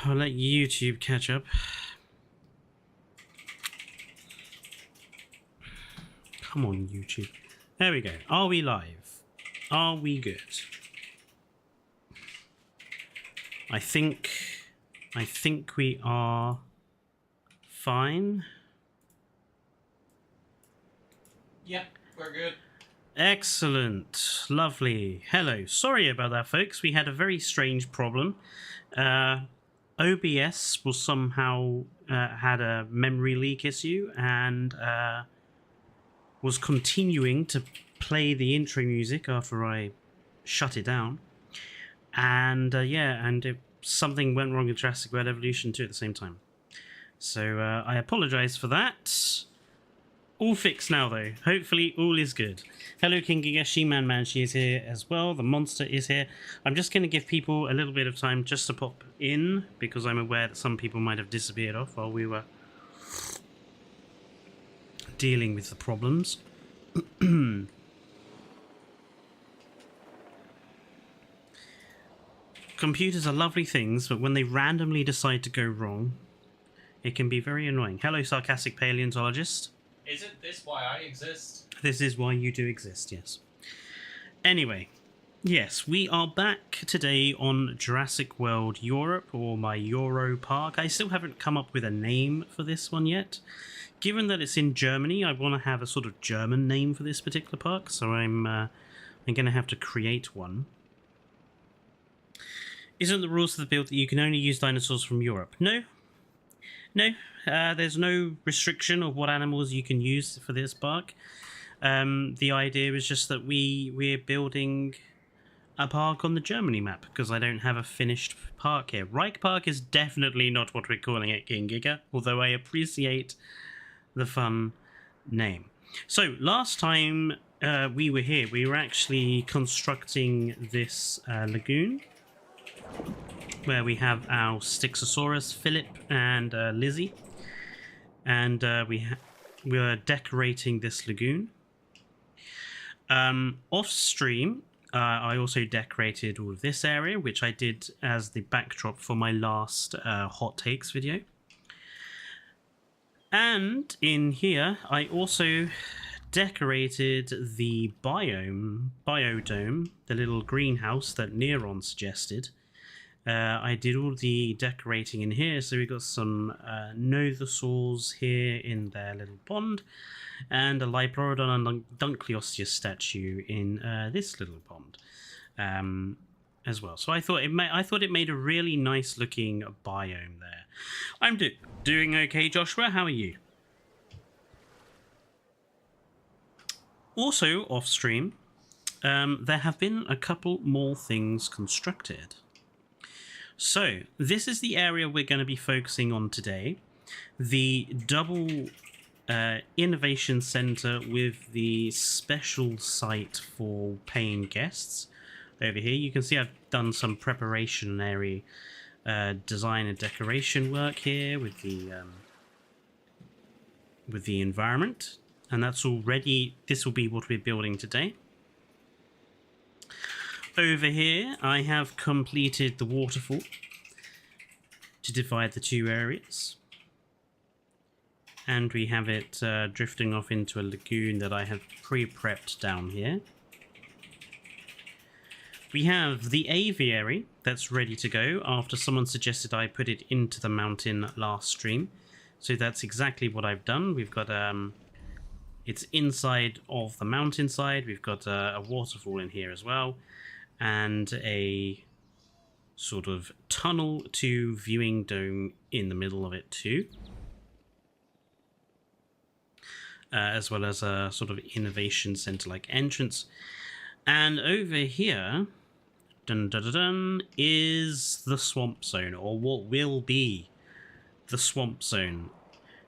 I'll let YouTube catch up. Come on, YouTube. There we go. Are we live? Are we good? I think we are fine. Yep, we're good. Excellent. Lovely. Hello. Sorry about that, folks. We had a very strange problem. OBS was somehow had a memory leak issue and was continuing to play the intro music after I shut it down. And something went wrong in Jurassic World Evolution 2 at the same time. So I apologise for that. All fixed now, though. Hopefully, all is good. Hello, King Giga. She-Man, she is here as well. The monster is here. I'm just going to give people a little bit of time just to pop in, because I'm aware that some people might have disappeared off while we were dealing with the problems. Computers are lovely things, but when they randomly decide to go wrong, it can be very annoying. Hello, sarcastic paleontologist. Isn't this why I exist? This is why you do exist, yes. Anyway, yes, we are back today on Jurassic World Europe, or my Euro Park. I still haven't come up with a name for this one yet. Given that it's in Germany, I want to have a sort of German name for this particular park, so I'm going to have to create one. Isn't the rules of the build that you can only use dinosaurs from Europe? No. No, there's no restriction of what animals you can use for this park. The idea is just that we're building a park on the Germany map, because I don't have a finished park here. Reich Park is definitely not what we're calling it, King Giga, although I appreciate the fun name. So, last time we were here, we were actually constructing this lagoon, where we have our Styxosaurus, Philip, and Lizzie, and we are decorating this lagoon. Off stream, I also decorated all of this area, which I did as the backdrop for my last hot takes video. And in here, I also decorated the biodome, the little greenhouse that Neron suggested. I did all the decorating in here, so we've got some Nothosaurs here in their little pond, and a Liplorodon and Dunkleosteus statue in this little pond as well. So I thought it made a really nice looking biome there. I'm doing okay, Joshua. How are you? Also off stream, there have been a couple more things constructed. So, this is the area we're going to be focusing on today. The double innovation center with the special site for paying guests. Over here, you can see I've done some preparationary design and decoration work here with the environment. And that's already, this will be what we're building today. Over here, I have completed the waterfall to divide the two areas. And we have it drifting off into a lagoon that I have pre-prepped down here. We have the aviary that's ready to go after someone suggested I put it into the mountain last stream. So that's exactly what I've done. We've got it's inside of the mountainside. We've got a waterfall in here as well, and a sort of tunnel to viewing dome in the middle of it too, as well as a sort of innovation center like entrance. And over here, dun, dun, dun, dun, is the swamp zone, or what will be the swamp zone.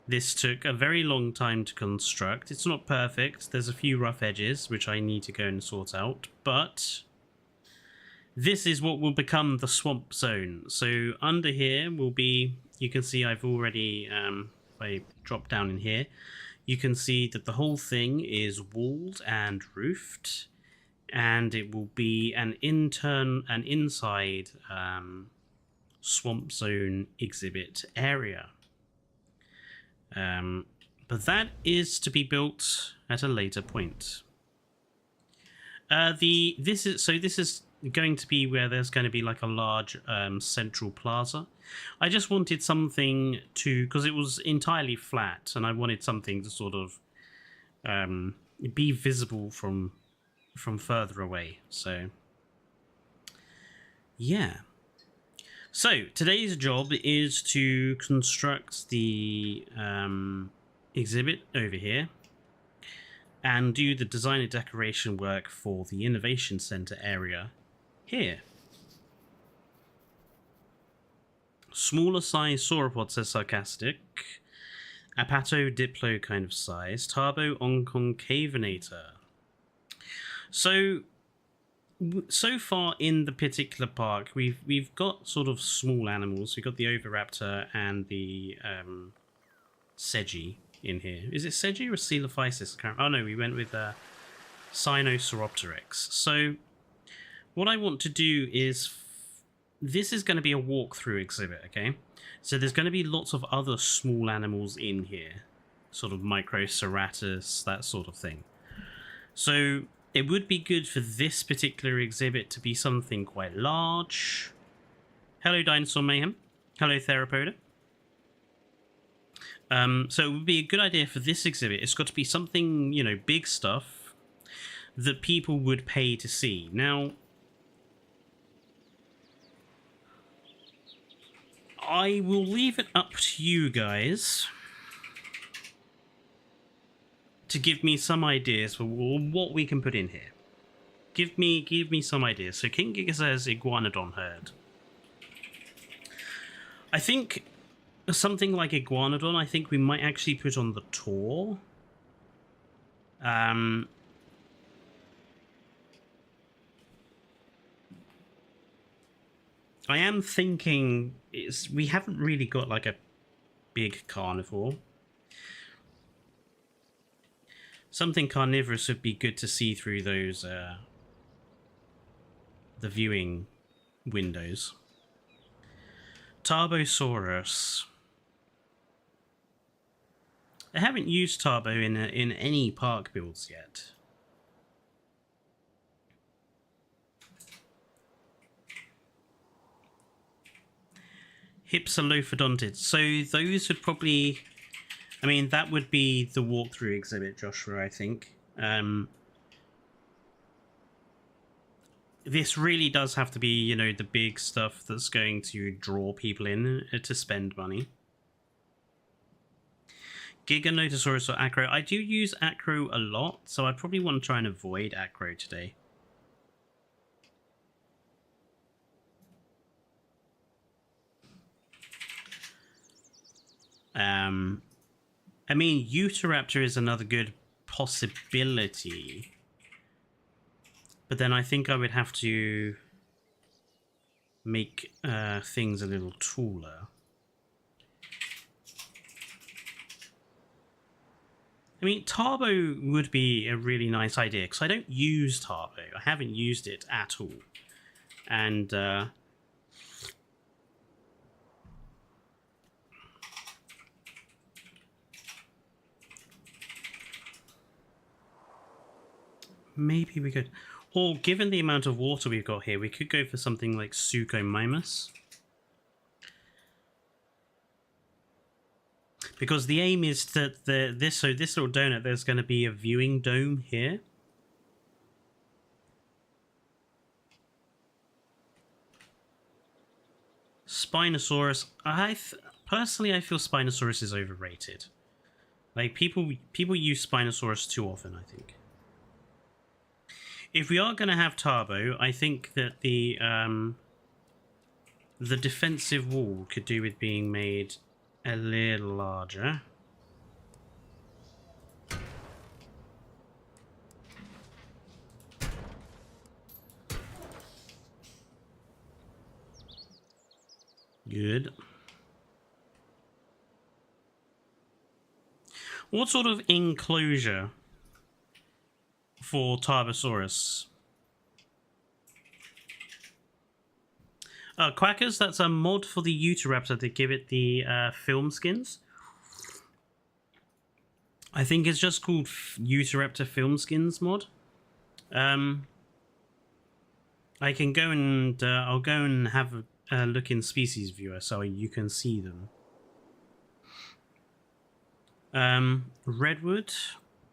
This took a very long time to construct. It's not perfect. There's a few rough edges which I need to go and sort out, but this is what will become the swamp zone. So under here will be, you can see I've already, if I drop down in here, you can see that the whole thing is walled and roofed, and it will be an inside swamp zone exhibit area. But that is to be built at a later point. This is going to be where there's going to be like a large central plaza. I just wanted something to, because it was entirely flat, and I wanted something to sort of be visible from further away. So yeah. So today's job is to construct the exhibit over here and do the design and decoration work for the Innovation Center area here. Smaller size sauropod, says Sarcastic. Apato Diplo kind of size. Tarbo Onconcavenator. So far in the particular park, we've got sort of small animals. We've got the Oviraptor and the Sedgy in here. Is it Sedgy or Coelophysis? Oh no, we went with Sinosauropteryx. So what I want to do is, this is going to be a walkthrough exhibit, okay? So there's going to be lots of other small animals in here, sort of Microceratus, that sort of thing. So it would be good for this particular exhibit to be something quite large. Hello, Dinosaur Mayhem. Hello, Theropoda. So it would be a good idea for this exhibit. It's got to be something, you know, big stuff that people would pay to see. Now, I will leave it up to you guys to give me some ideas for what we can put in here. Give me some ideas. So King Giga says Iguanodon herd. I think something like Iguanodon, I think we might actually put on the tour. I am thinking we haven't really got like a big carnivore. Something carnivorous would be good to see through those the viewing windows. Tarbosaurus. I haven't used Tarbo in any park builds yet. Hypsilophodontids. So those would probably, I mean, that would be the walkthrough exhibit, Joshua, I think. This really does have to be, you know, the big stuff that's going to draw people in to spend money. Giganotosaurus or Acro. I do use Acro a lot, so I probably want to try and avoid Acro today. I mean, Utahraptor is another good possibility. But then I think I would have to make things a little taller. I mean, Tarbo would be a really nice idea, because I don't use Tarbo. I haven't used it at all. And maybe we could, or given the amount of water we've got here, we could go for something like Suchomimus. Because the aim is that this little donut, there's going to be a viewing dome here. Spinosaurus. Personally, I feel Spinosaurus is overrated. Like, people use Spinosaurus too often, I think. If we are going to have Tarbo, I think that the defensive wall could do with being made a little larger. Good. What sort of enclosure for Tarbosaurus? Quackers, that's a mod for the Utahraptor to give it the film skins. I think it's just called Utahraptor film skins mod. I can go and I'll go and have a look in species viewer so you can see them. Redwood.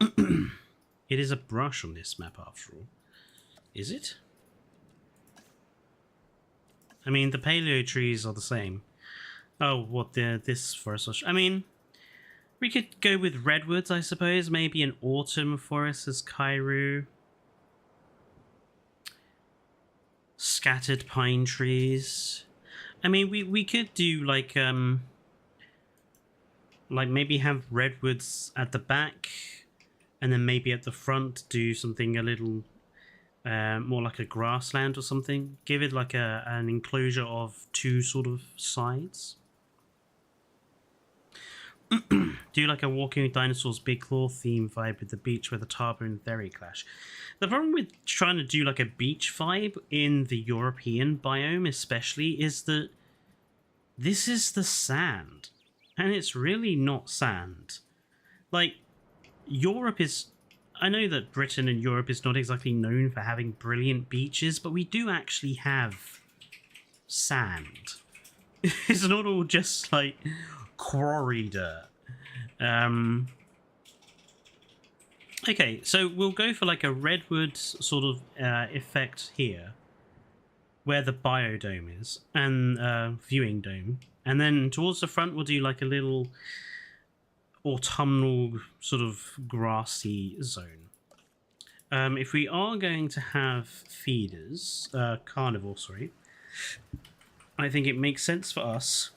It is a brush on this map after all. Is it? I mean, the paleo trees are the same. Oh, what this forest? I mean, we could go with redwoods, I suppose. Maybe an autumn forest as Kairu. Scattered pine trees. I mean, we could do like maybe have redwoods at the back, and then maybe at the front do something a little more like a grassland or something. Give it like an enclosure of two sort of sides. Do like a Walking with Dinosaurs Big Claw theme vibe with the beach where the Taba and Therry clash. The problem with trying to do like a beach vibe in the European biome especially is that this is the sand. And it's really not sand. Like, Europe is... I know that Britain and Europe is not exactly known for having brilliant beaches, but we do actually have sand. It's not all just like quarry dirt. Okay, so we'll go for like a redwood sort of effect here, where the biodome is, and viewing dome. And then towards the front we'll do like a little autumnal sort of grassy zone. If we are going to have feeders, carnivore, sorry, I think it makes sense for us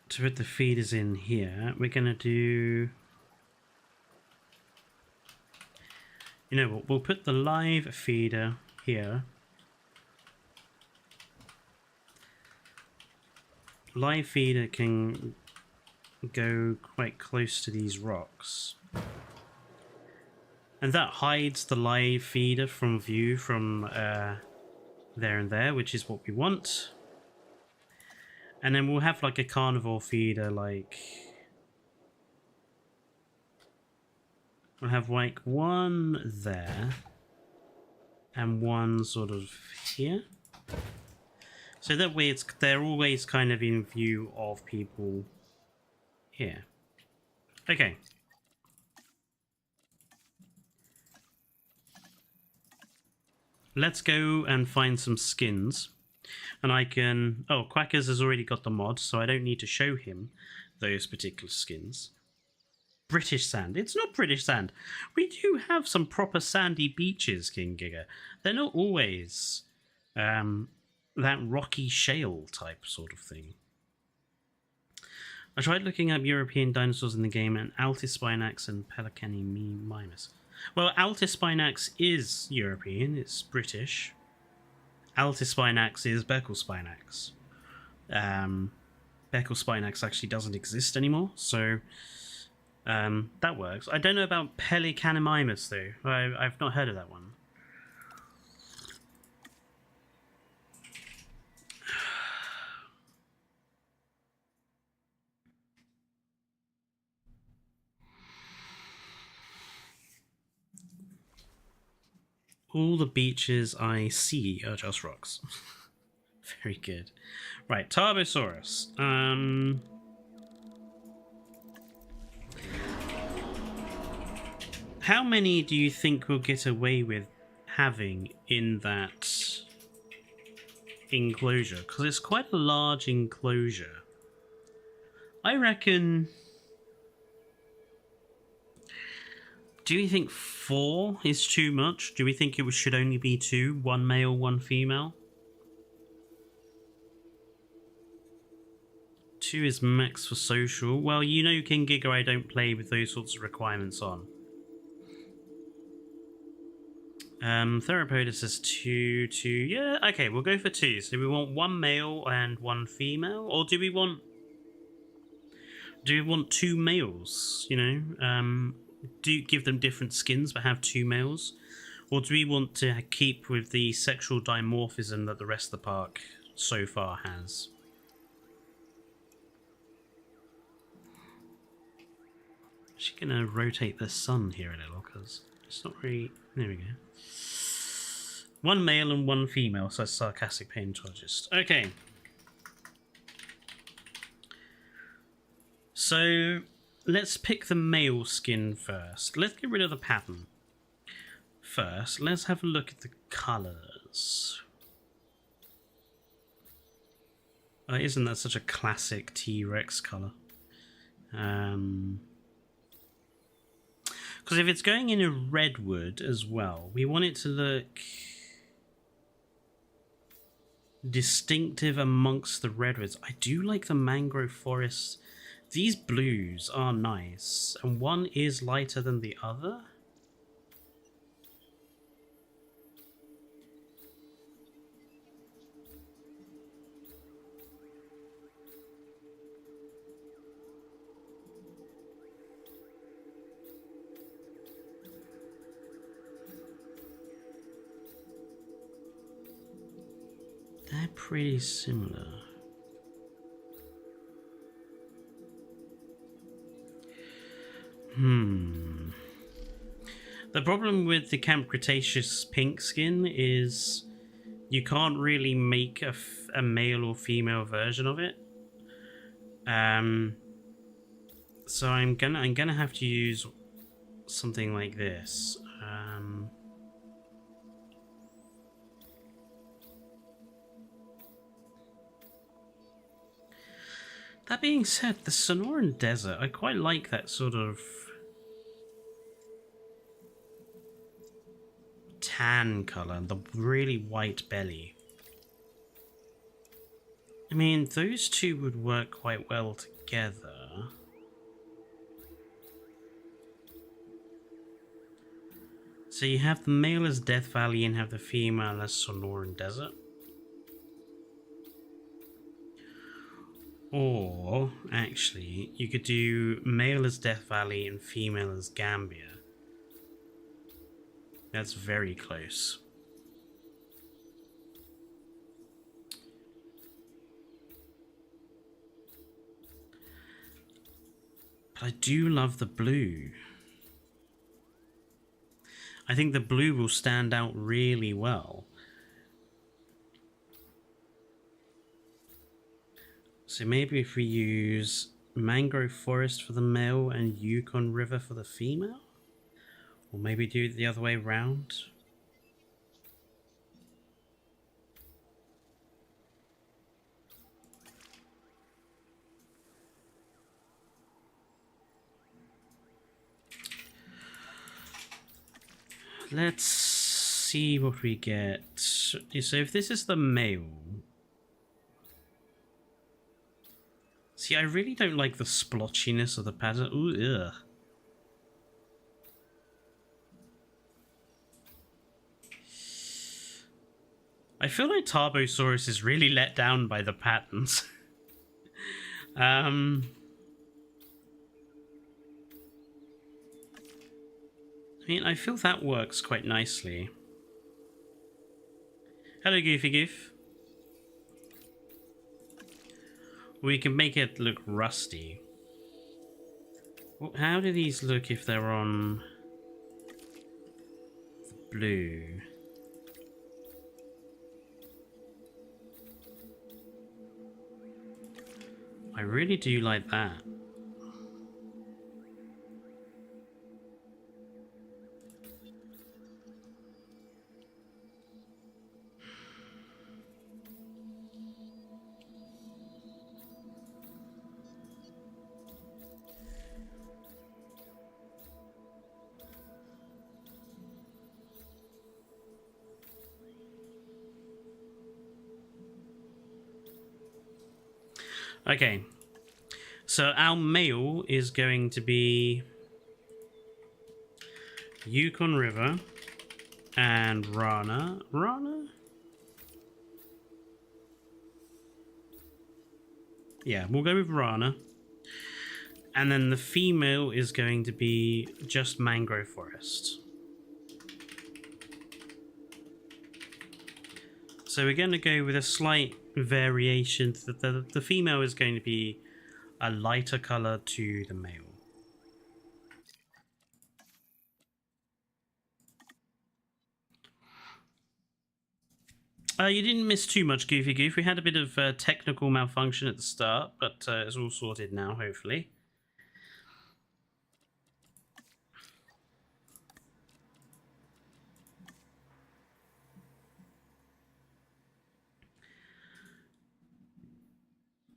to put the feeders in here. We're going to do... You know what, we'll put the live feeder here. Live feeder can go quite close to these rocks. And that hides the live feeder from view from there and there, which is what we want. And then we'll have like a carnivore feeder, like... We'll have like one there and one sort of here. So that way they're always kind of in view of people here. Okay. Let's go and find some skins. And I can... Oh, Quackers has already got the mod, so I don't need to show him those particular skins. British sand. It's not British sand. We do have some proper sandy beaches, King Giga. They're not always that rocky shale type sort of thing. I tried looking up European dinosaurs in the game, and Altispinax and Pelicani mimus. Well, Altispinax is European. It's British. Altispinax is Beckelspinax. Beckelspinax actually doesn't exist anymore, so... that works. I don't know about Pelicanimimus though. I've not heard of that one. All the beaches I see are just rocks. Very good. Right, Tarbosaurus. How many do you think we'll get away with having in that enclosure? Because it's quite a large enclosure. I reckon... Do you think 4 is too much? Do we think it should only be 2? 1 male, 1 female? 2 is max for social. Well, you know, King Giga, I don't play with those sorts of requirements on. Theropodus is 2, 2. Yeah, okay, we'll go for 2. So we want 1 male and 1 female? Or do we want... Do we want two males, you know? Do give them different skins but have two males? Or do we want to keep with the sexual dimorphism that the rest of the park so far has? Actually gonna rotate the sun here a little because it's not really... There we go. One male and one female, so sarcastic paleontologist. Okay. So let's pick the male skin first. Let's get rid of the pattern. First, let's have a look at the colours. Oh, isn't that such a classic T-Rex colour? Because if it's going in a redwood as well, we want it to look distinctive amongst the redwoods. I do like the mangrove forests. These blues are nice, and one is lighter than the other. They're pretty similar. The problem with the Camp Cretaceous pink skin is you can't really make a male or female version of it. So I'm gonna have to use something like this. That being said, the Sonoran Desert, I quite like that sort of tan colour and the really white belly. I mean, those two would work quite well together. So you have the male as Death Valley and have the female as Sonoran Desert. Or, actually, you could do male as Death Valley and female as Gambia. That's very close. But I do love the blue. I think the blue will stand out really well. So maybe if we use Mangrove Forest for the male and Yukon River for the female? Or maybe do it the other way around? Let's see what we get. So if this is the male... See, I really don't like the splotchiness of the pattern. Ooh, ugh. I feel like Tarbosaurus is really let down by the patterns. I mean, I feel that works quite nicely. Hello, Goofy Goof. We can make it look rusty. How do these look if they're on the blue? I really do like that. Okay, so our male is going to be Yukon River and Rana. Rana? Yeah, we'll go with Rana. And then the female is going to be just mangrove forest. So we're going to go with a slight variation. The female is going to be a lighter color to the male. You didn't miss too much, Goofy Goof. We had a bit of technical malfunction at the start, but it's all sorted now, hopefully.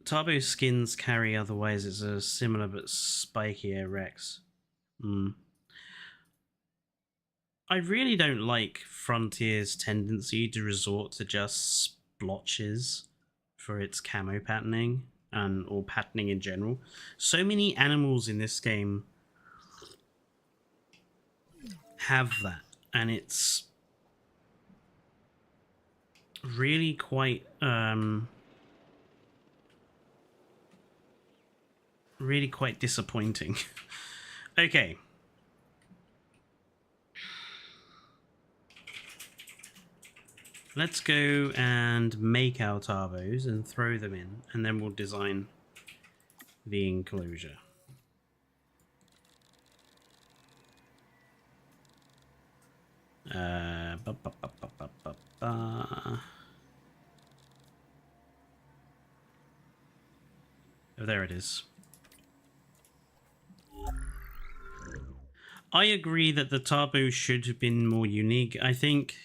Tarbo skins carry, otherwise it's a similar but spikier Rex. I really don't like Frontier's tendency to resort to just splotches for its camo patterning or patterning in general. So many animals in this game have that, and it's really quite disappointing. Okay. Let's go and make our tarbos and throw them in, and then we'll design the enclosure. Oh, there it is. I agree that the tarbo should have been more unique. I think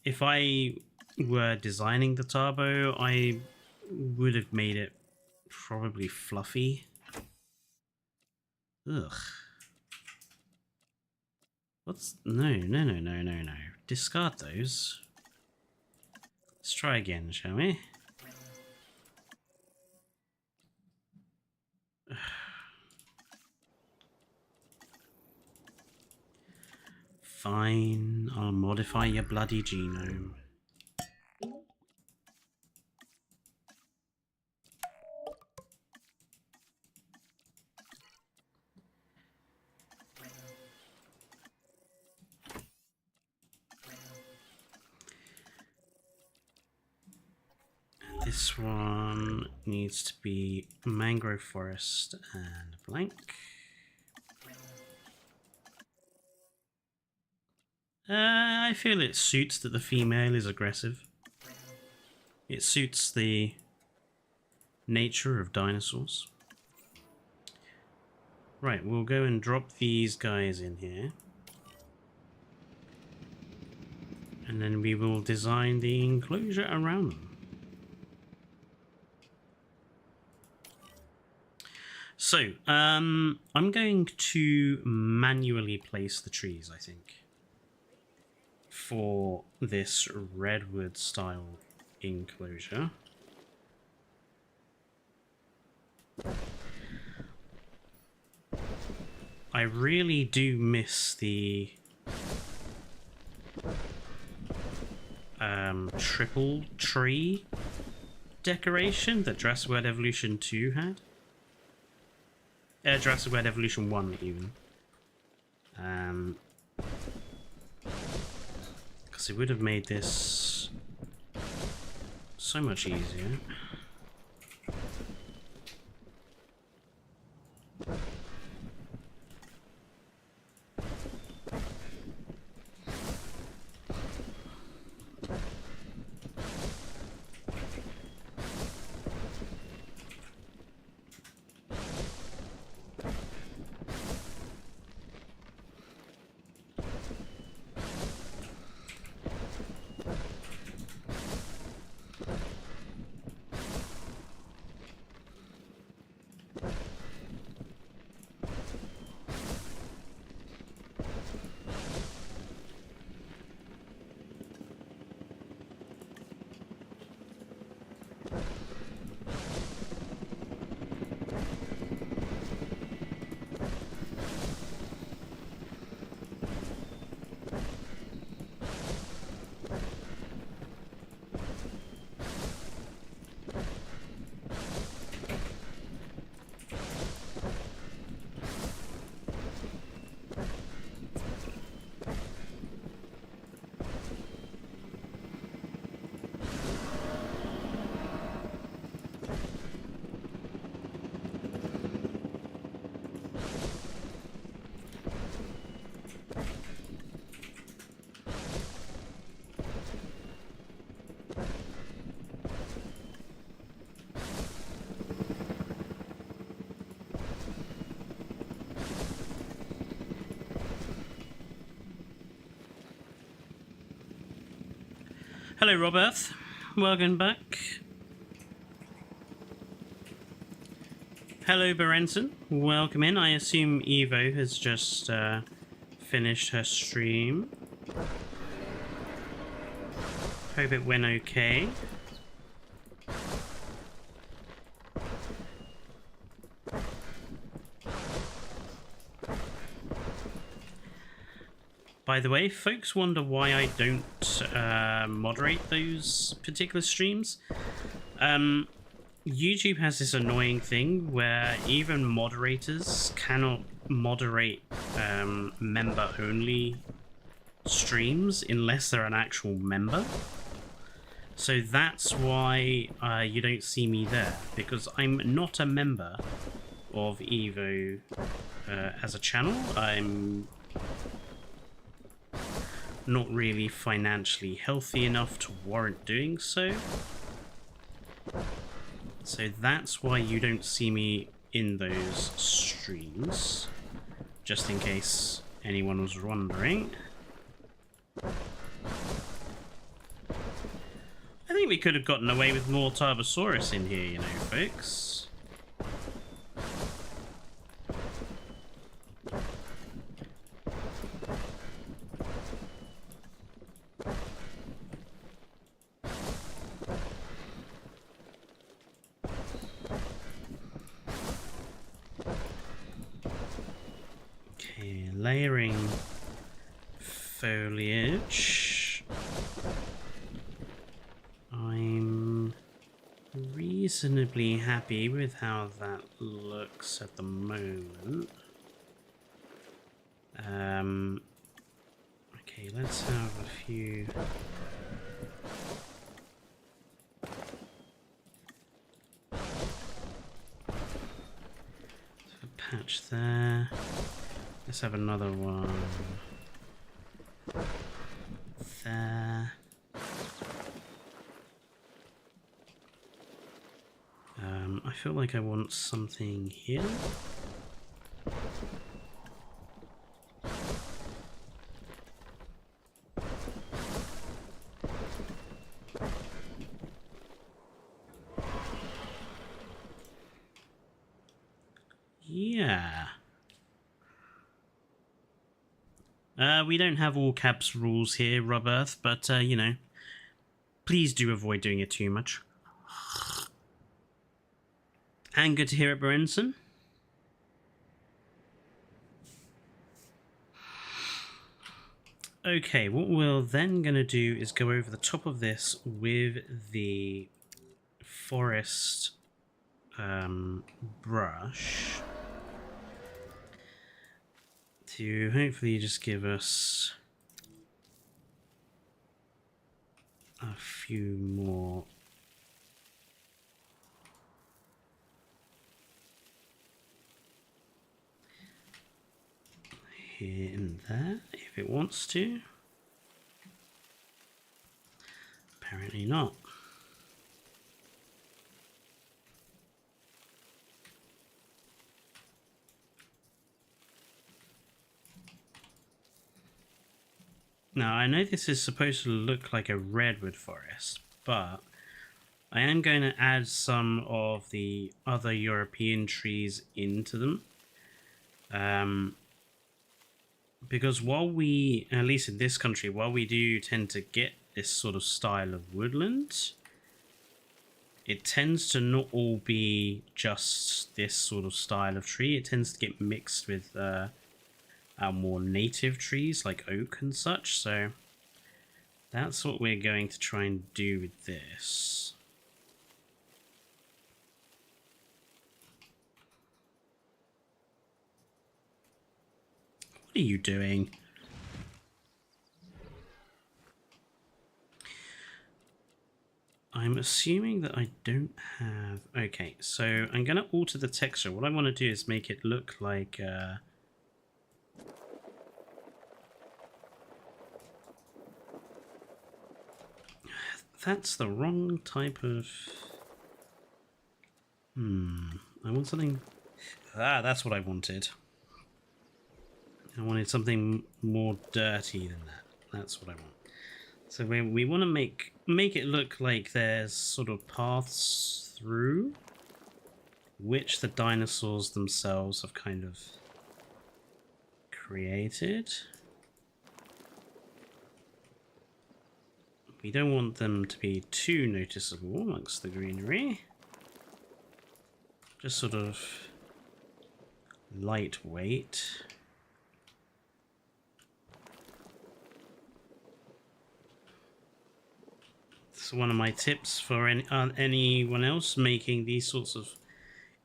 if I were designing the tarbo, I would have made it probably fluffy. Ugh. What's... No. Discard those. Let's try again, shall we? Fine, I'll modify your bloody genome. This one needs to be mangrove forest and blank. I feel it suits that the female is aggressive. It suits the nature of dinosaurs. Right, we'll go and drop these guys in here. And then we will design the enclosure around them. So, I'm going to manually place the trees, I think, for this redwood style enclosure. I really do miss the triple tree decoration that Jurassic World Evolution 2 had. Jurassic World Evolution 1 even. Because it would have made this so much easier. Hello, Robert. Welcome back. Hello, Berenson. Welcome in. I assume Evo has just finished her stream. Hope it went okay. By the way, folks wonder why I don't moderate those particular streams. YouTube has this annoying thing where even moderators cannot moderate member-only streams unless they're an actual member. So that's why you don't see me there, because I'm not a member of Evo as a channel. I'm not really financially healthy enough to warrant doing so. So that's why you don't see me in those streams, just in case anyone was wondering. I think we could have gotten away with more Tarbosaurus in here, you know, folks. Layering foliage. I'm reasonably happy with how that looks at the moment. Okay, let's have a few. A patch there. Let's have another one there. I feel like I want something here. Yeah. We don't have all caps rules here, Roberth, but, you know, please do avoid doing it too much. And good to hear it, Berenson. Okay, what we're then going to do is go over the top of this with the forest brush to hopefully just give us a few more here and there if it wants to. Apparently not. Now, I know this is supposed to look like a redwood forest, but I am going to add some of the other European trees into them. Because while we, at least in this country, while we do tend to get this sort of style of woodland, it tends to not all be just this sort of style of tree. It tends to get mixed with our more native trees like oak and such, so that's what we're going to try and do with this. What are you doing? I'm assuming that I don't have... Okay, so I'm going to alter the texture. What I want to do is make it look like... That's the wrong type of... I want something... Ah, that's what I wanted. I wanted something more dirty than that. That's what I want. So we want to make it look like there's sort of paths through which the dinosaurs themselves have kind of created. We don't want them to be too noticeable amongst the greenery. Just sort of lightweight. So one of my tips for anyone else making these sorts of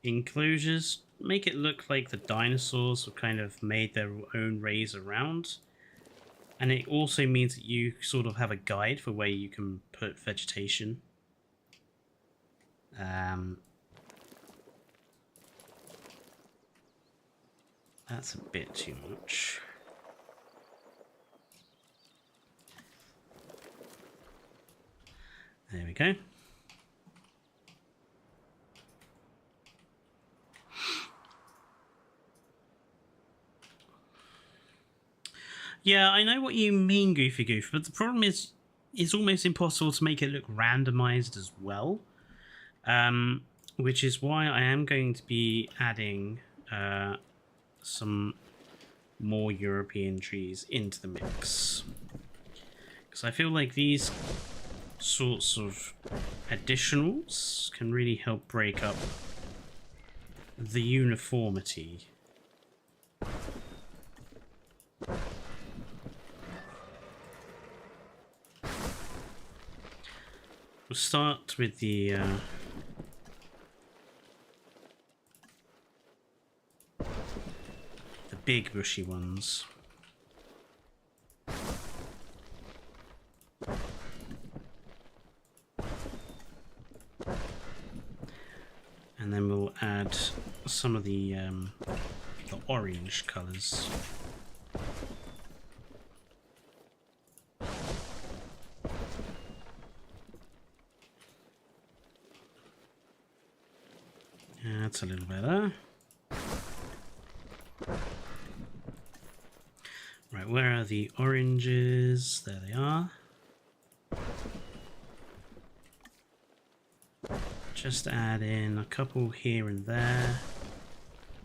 enclosures, make it look like the dinosaurs have kind of made their own ways around. And it also means that you sort of have a guide for where you can put vegetation. That's a bit too much. There we go. Yeah, I know what you mean, Goofy Goof, but the problem is it's almost impossible to make it look randomized as well. Which is why I am going to be adding some more European trees into the mix. Because I feel like these sorts of additionals can really help break up the uniformity. We'll start with the big bushy ones. And then we'll add some of the orange colours. Yeah, that's a little better. Right, where are the oranges? There they are. Just add in a couple here and there,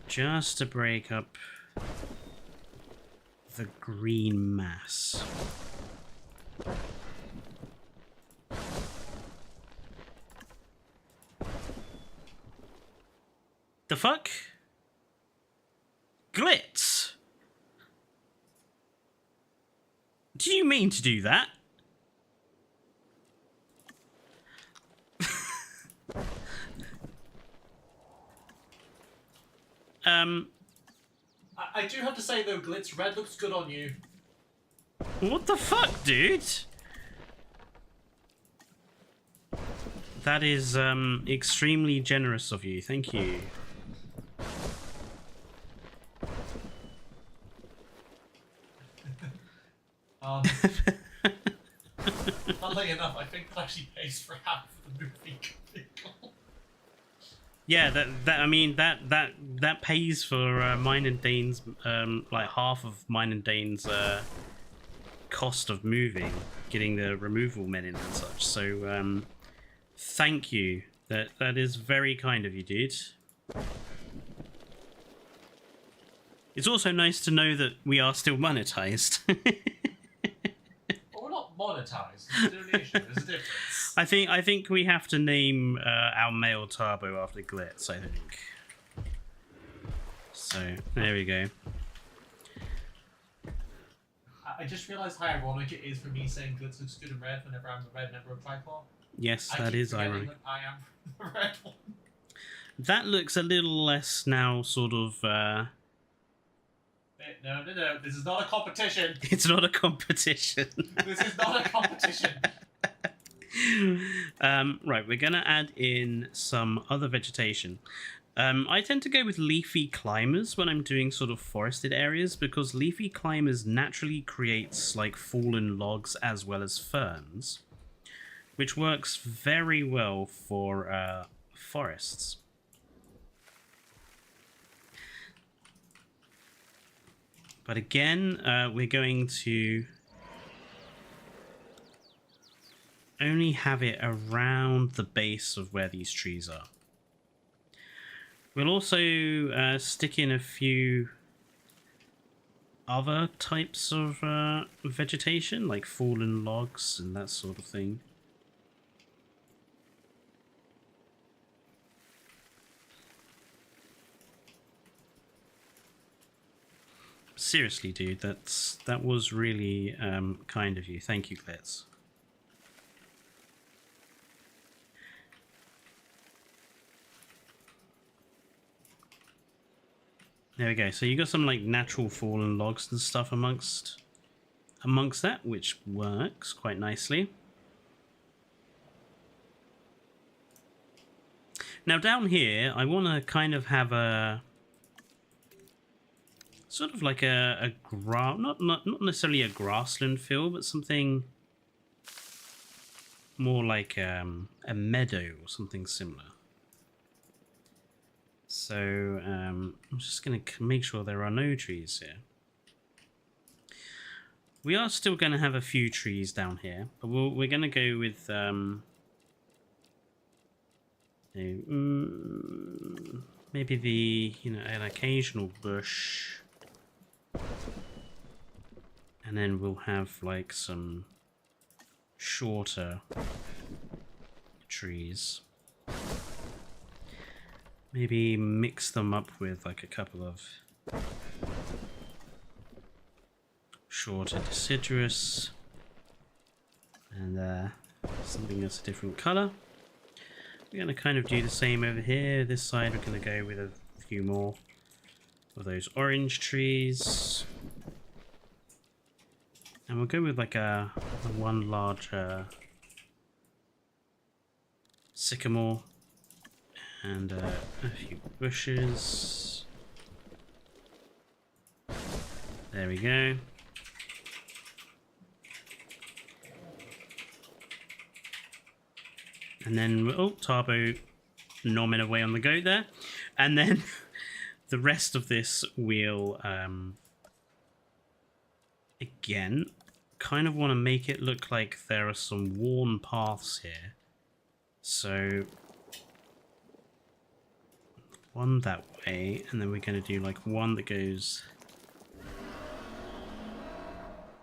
just to break up the green mass. The fuck? Glitz! Do you mean to do that? I do have to say though, Glitz, red looks good on you. What the fuck, dude? That is extremely generous of you. Thank you. Funnily enough, I think that actually pays for half of the movie. Yeah, that pays for mine and Dane's like half of mine and Dane's cost of moving, getting the removal men in and such. So thank you. That is very kind of you, dude. It's also nice to know that we are still monetized. Well, we're not monetized. It's a donation. There's a difference. I think we have to name our male Turbo after Glitz, I think. So, there we go. I just realised how ironic it is for me saying Glitz looks good in red whenever I'm the red member of Triclaw. Yes, that is ironic. That I am the red one. That looks a little less now sort of... No, this is not a competition. It's not a competition. This is not a competition. Right, we're going to add in some other vegetation. I tend to go with leafy climbers when I'm doing sort of forested areas, because leafy climbers naturally creates like fallen logs as well as ferns, which works very well for forests. But again, we're going to only have it around the base of where these trees are. We'll also stick in a few other types of vegetation, like fallen logs and that sort of thing. Seriously, dude, that was really kind of you. Thank you, Glitz. There we go. So you got some like natural fallen logs and stuff amongst that, which works quite nicely. Now down here, I want to kind of have a sort of like a not necessarily a grassland feel, but something more like a meadow or something similar. So I'm just going to make sure there are no trees here. We are still going to have a few trees down here, but we're going to go with maybe an occasional bush, and then we'll have like some shorter trees. Maybe mix them up with like a couple of shorter deciduous and something that's a different color. We're going to kind of do the same over here. This side we're going to go with a few more of those orange trees. And we'll go with like a one large sycamore and a few bushes. There we go. And then, oh, Tarbo nomming away on the goat there. And then the rest of this we'll, again, kind of want to make it look like there are some worn paths here. So one that way, and then we're going to do like one that goes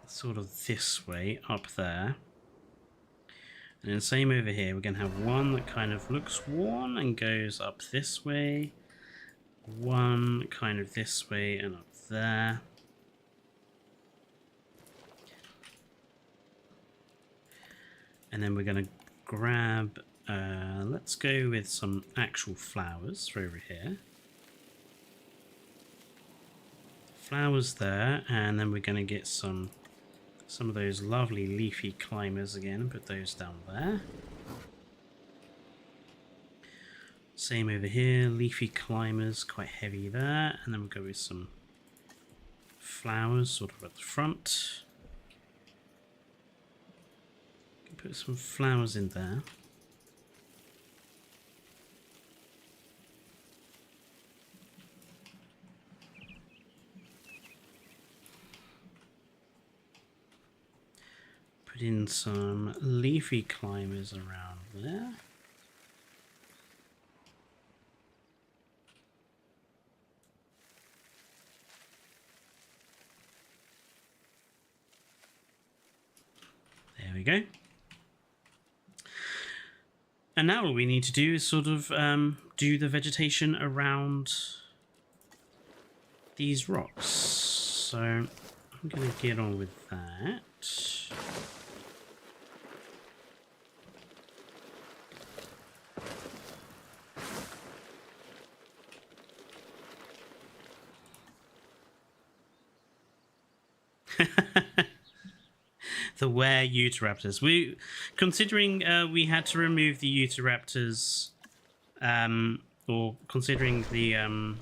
sort of this way up there. And then same over here, we're going to have one that kind of looks worn and goes up this way. One kind of this way and up there. And then we're going to grab, let's go with some actual flowers for over here. Flowers there, and then we're going to get some of those lovely leafy climbers again and put those down there. Same over here, leafy climbers, quite heavy there, and then we'll go with some flowers sort of at the front. Put some flowers in there. Put in some leafy climbers around there. There we go. And now all we need to do is sort of do the vegetation around these rocks. So I'm going to get on with that. The were Utahraptors. Considering we had to remove the Utahraptors, or considering the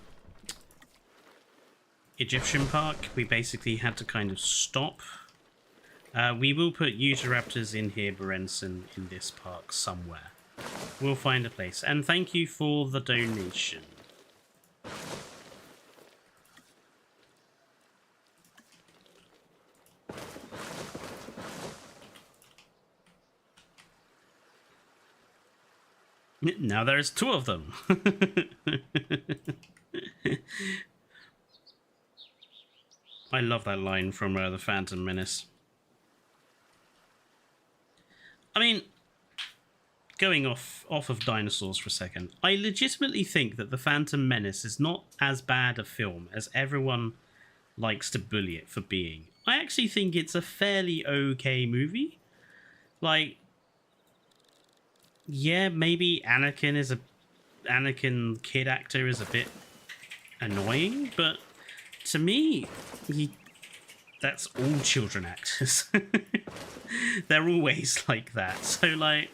Egyptian park, we basically had to kind of stop. We will put Utahraptors in here, Berenson, in this park somewhere. We'll find a place. And thank you for the donation. Now there's two of them. I love that line from The Phantom Menace. I mean, going off of dinosaurs for a second, I legitimately think that The Phantom Menace is not as bad a film as everyone likes to bully it for being. I actually think it's a fairly okay movie. Like, yeah, maybe Anakin kid actor is a bit annoying, but to me, that's all children actors. They're always like that. So like,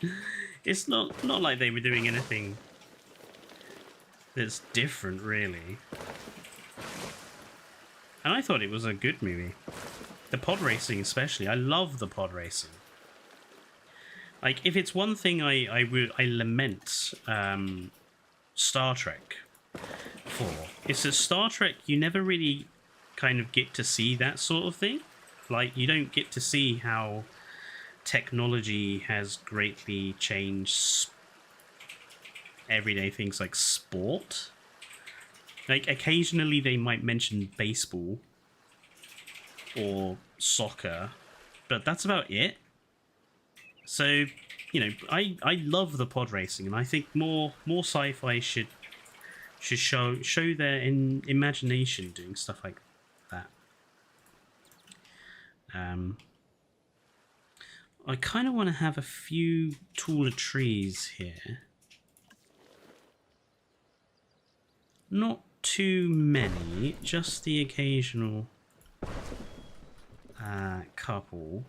it's not like they were doing anything that's different, really. And I thought it was a good movie. The pod racing especially. I love the pod racing. Like, if it's one thing I lament Star Trek for, it's that Star Trek, you never really kind of get to see that sort of thing. Like, you don't get to see how technology has greatly changed everyday things like sport. Like, occasionally they might mention baseball or soccer, but that's about it. So, you know, I love the pod racing, and I think more sci-fi should show their imagination doing stuff like that. I kind of want to have a few taller trees here. Not too many, just the occasional couple.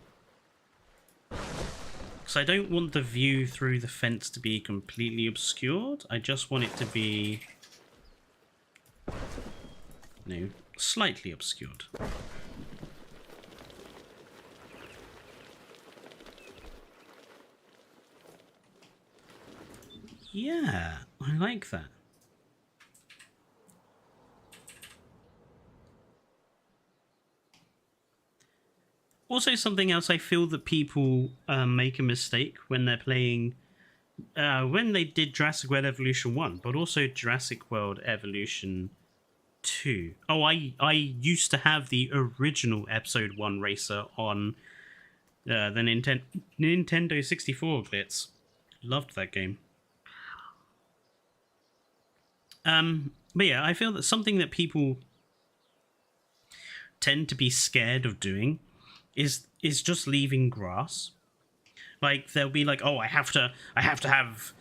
Because I don't want the view through the fence to be completely obscured. I just want it to be, no, slightly obscured. Yeah, I like that. Also, something else, I feel that people make a mistake when they're playing, when they did Jurassic World Evolution 1, but also Jurassic World Evolution 2. Oh, I used to have the original Episode 1 racer on the Nintendo 64 bits. Loved that game. But yeah, I feel that something that people tend to be scared of doing is just leaving grass. Like, they'll be like, oh, I have to have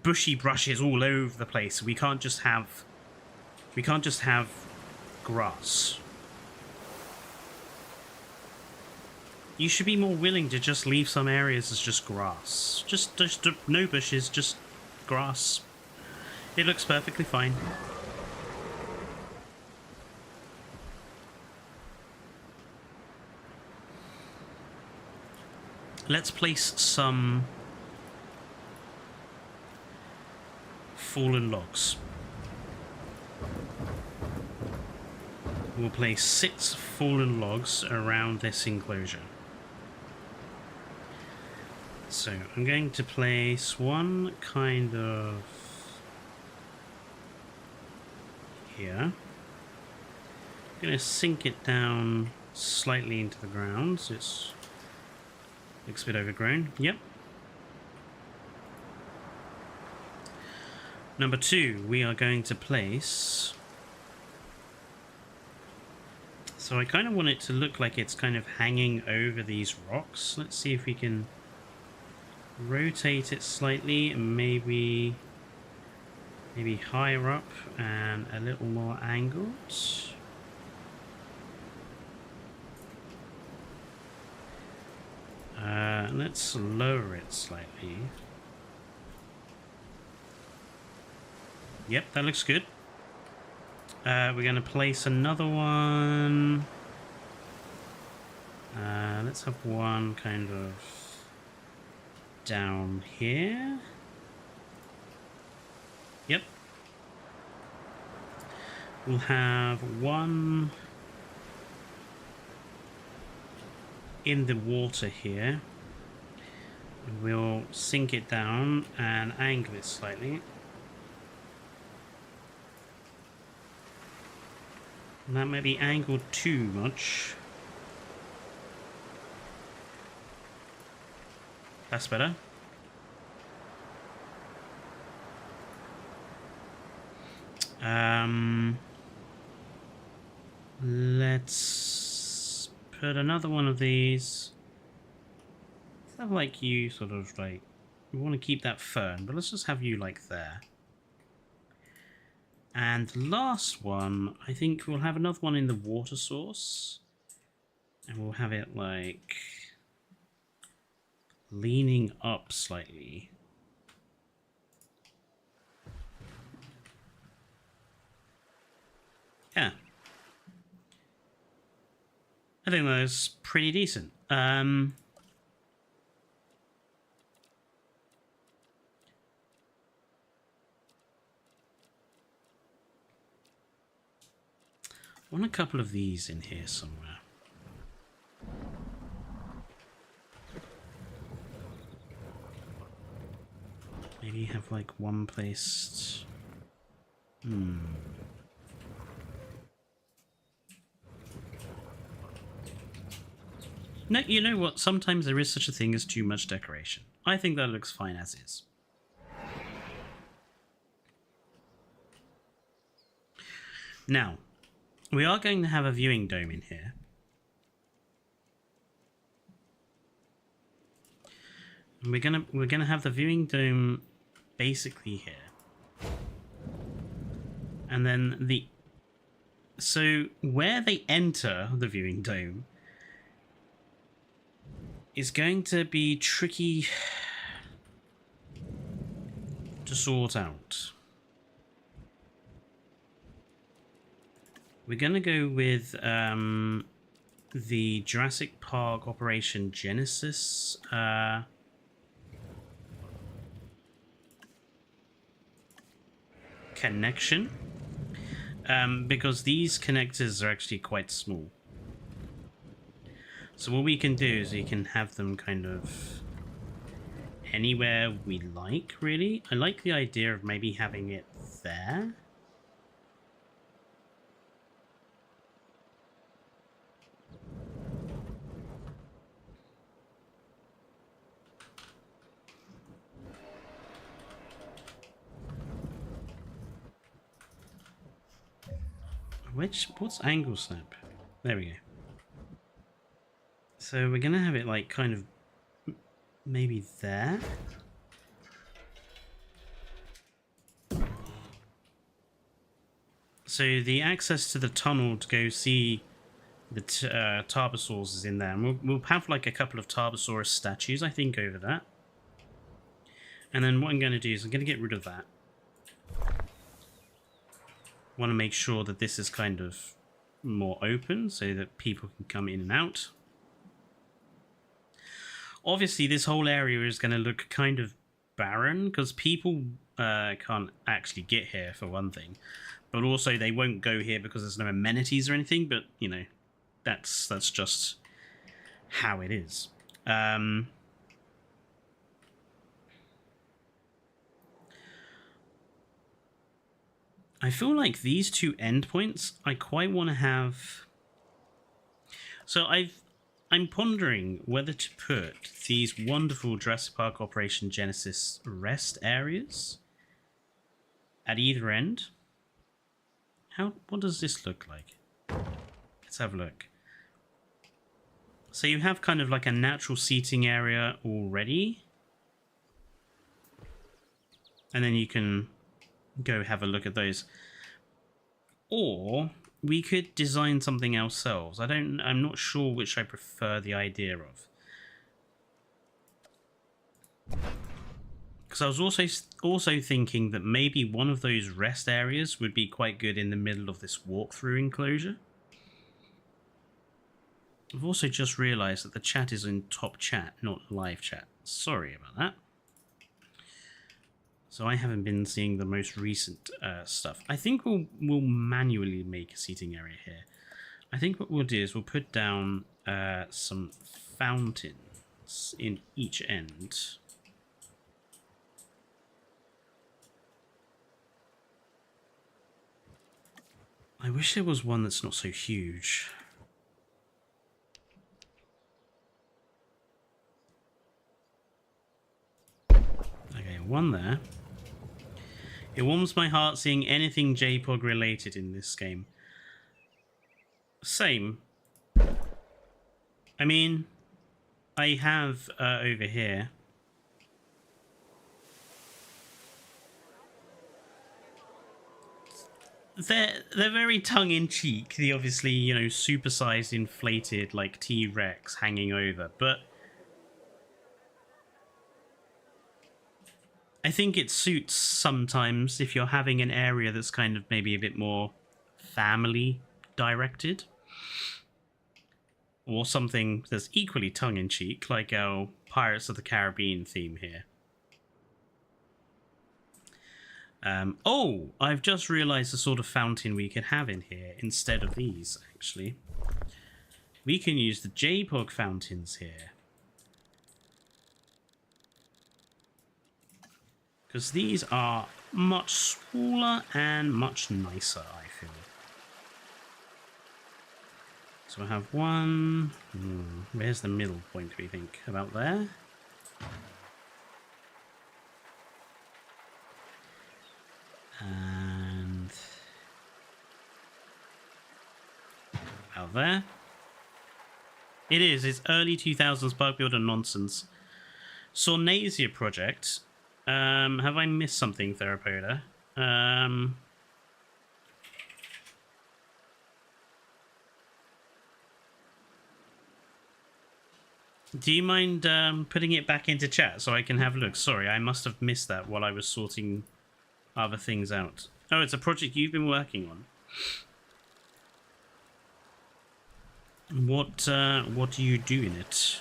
bushy brushes all over the place. We can't just have grass. You should be more willing to just leave some areas as just grass. Just no bushes, just grass. It looks perfectly fine. Let's place some fallen logs. We'll place 6 fallen logs around this enclosure. So I'm going to place one kind of here. I'm going to sink it down slightly into the ground so it's looks a bit overgrown. Yep. Number 2, we are going to place... So I kind of want it to look like it's kind of hanging over these rocks. Let's see if we can rotate it slightly and maybe higher up and a little more angled. Let's lower it slightly. Yep, that looks good. We're going to place another one. Let's have one kind of down here. Yep. We'll have one in the water here. We'll sink it down and angle it slightly. And that might be angled too much. That's better. Let's put another one of these. Let's have like you sort of like, we want to keep that firm, but let's just have you like there. And the last one, I think we'll have another one in the water source. And we'll have it like leaning up slightly. Yeah. I think that's pretty decent. I want a couple of these in here somewhere. Maybe have like one placed. No, you know what? Sometimes there is such a thing as too much decoration. I think that looks fine as is. Now, we are going to have a viewing dome in here. And we're gonna have the viewing dome basically here. And then so where they enter the viewing dome is going to be tricky to sort out. We're going to go with the Jurassic Park Operation Genesis connection, because these connectors are actually quite small. So what we can do is we can have them kind of anywhere we like, really. I like the idea of maybe having it there. What's angle snap? There we go. So we're gonna have it like kind of maybe there. So the access to the tunnel to go see the Tarbosaurs is in there, and we'll have like a couple of Tarbosaurus statues, I think, over that. And then what I'm going to do is I'm going to get rid of that. Want to make sure that this is kind of more open so that people can come in and out. Obviously, this whole area is going to look kind of barren because people can't actually get here, for one thing. But also, they won't go here because there's no amenities or anything. But, you know, that's just how it is. I feel like these two endpoints, I quite want to have... So I'm pondering whether to put these wonderful Jurassic Park Operation Genesis rest areas at either end. What does this look like? Let's have a look. So you have kind of like a natural seating area already. And then you can go have a look at those. Or we could design something ourselves. I'm not sure which I prefer the idea of. Because I was also thinking that maybe one of those rest areas would be quite good in the middle of this walkthrough enclosure. I've also just realised that the chat is in top chat, not live chat. Sorry about that. So I haven't been seeing the most recent stuff. I think we'll manually make a seating area here. I think what we'll do is we'll put down some fountain in each end. I wish there was one that's not so huge. Okay, one there. It warms my heart seeing anything JPOG related in this game. Same. I mean, I have over here. They're very tongue-in-cheek. The obviously, you know, supersized, inflated, like T-Rex hanging over, but I think it suits sometimes if you're having an area that's kind of maybe a bit more family directed, or something that's equally tongue-in-cheek, like our Pirates of the Caribbean theme here. Oh, I've just realized the sort of fountain we could have in here instead of these, actually. We can use the JPOG fountains here. Because these are much smaller and much nicer, I feel. So I have one... where's the middle point, we think? About there? And... out there. It is. It's early 2000s bug builder nonsense. Sornasia project. Have I missed something, Theropoda? Do you mind putting it back into chat so I can have a look? Sorry, I must have missed that while I was sorting other things out. Oh, it's a project you've been working on. What do you do in it?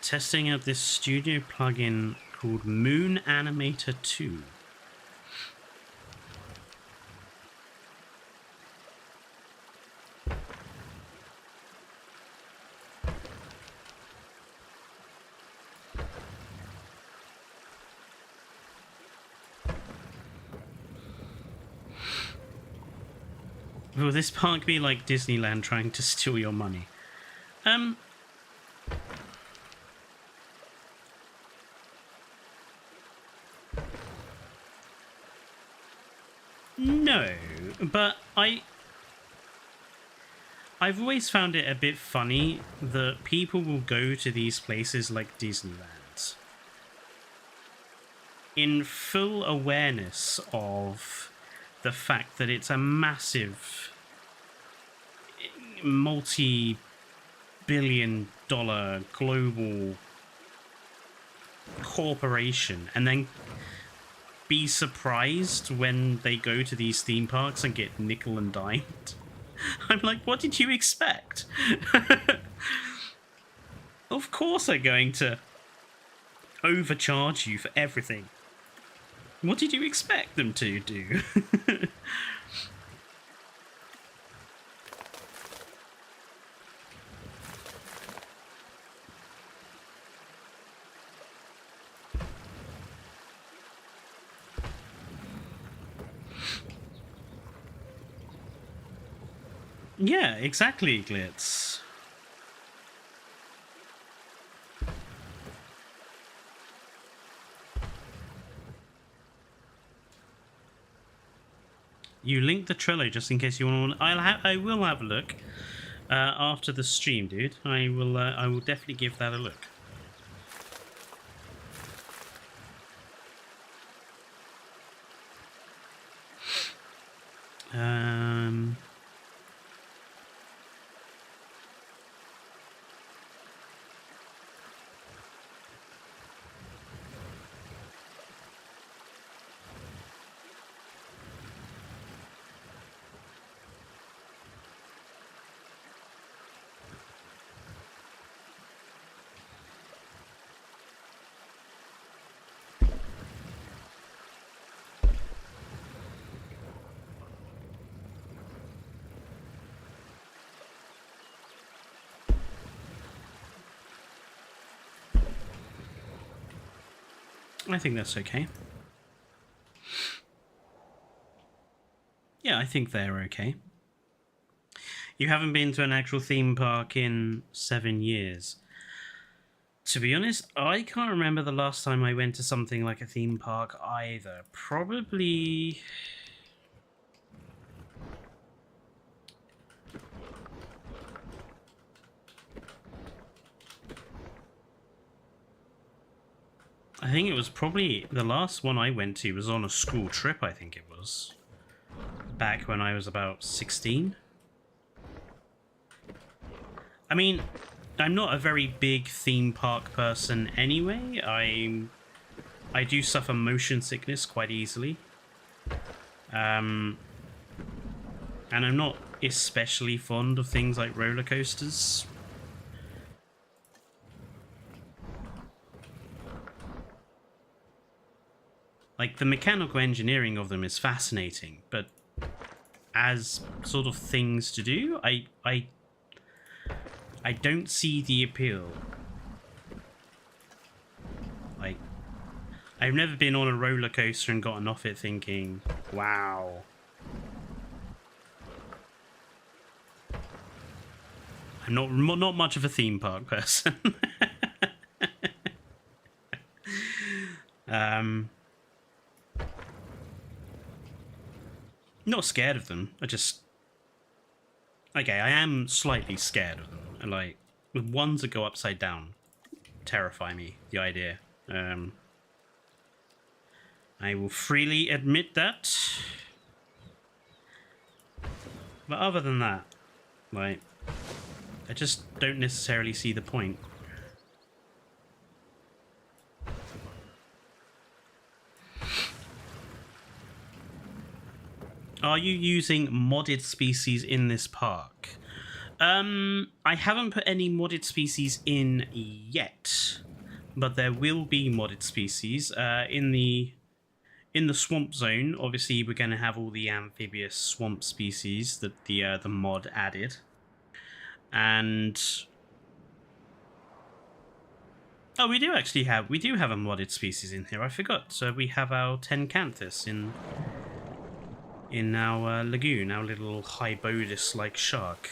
Testing out this studio plugin called Moon Animator 2. Will this park be like Disneyland trying to steal your money? No, but I've always found it a bit funny that people will go to these places like Disneyland in full awareness of the fact that it's a massive multi-billion-dollar global corporation, and then be surprised when they go to these theme parks and get nickel and dimed. I'm like, what did you expect? Of course they're going to overcharge you for everything. What did you expect them to do? Yeah, exactly, Glitz. You link the Trello just in case you want to. I will have a look after the stream, dude. I will definitely give that a look. I think that's okay. Yeah, I think they're okay. You haven't been to an actual theme park in 7 years. To be honest, I can't remember the last time I went to something like a theme park either. Probably... I think it was probably... The last one I went to was on a school trip, I think it was. Back when I was about 16. I mean, I'm not a very big theme park person anyway. I do suffer motion sickness quite easily. And I'm not especially fond of things like roller coasters. Like, the mechanical engineering of them is fascinating, but as sort of things to do, I don't see the appeal. Like, I've never been on a roller coaster and gotten off it thinking, wow. I'm not much of a theme park person. Not scared of them. Okay, I am slightly scared of them. Like, the ones that go upside down terrify me, the idea. I will freely admit that. But other than that, like, I just don't necessarily see the point. Are you using modded species in this park? I haven't put any modded species in yet, but there will be modded species in the swamp zone. Obviously, we're going to have all the amphibious swamp species that the mod added, and oh, we do have a modded species in here. I forgot. So we have our Tencanthus in our lagoon, our little Hybodus-like shark.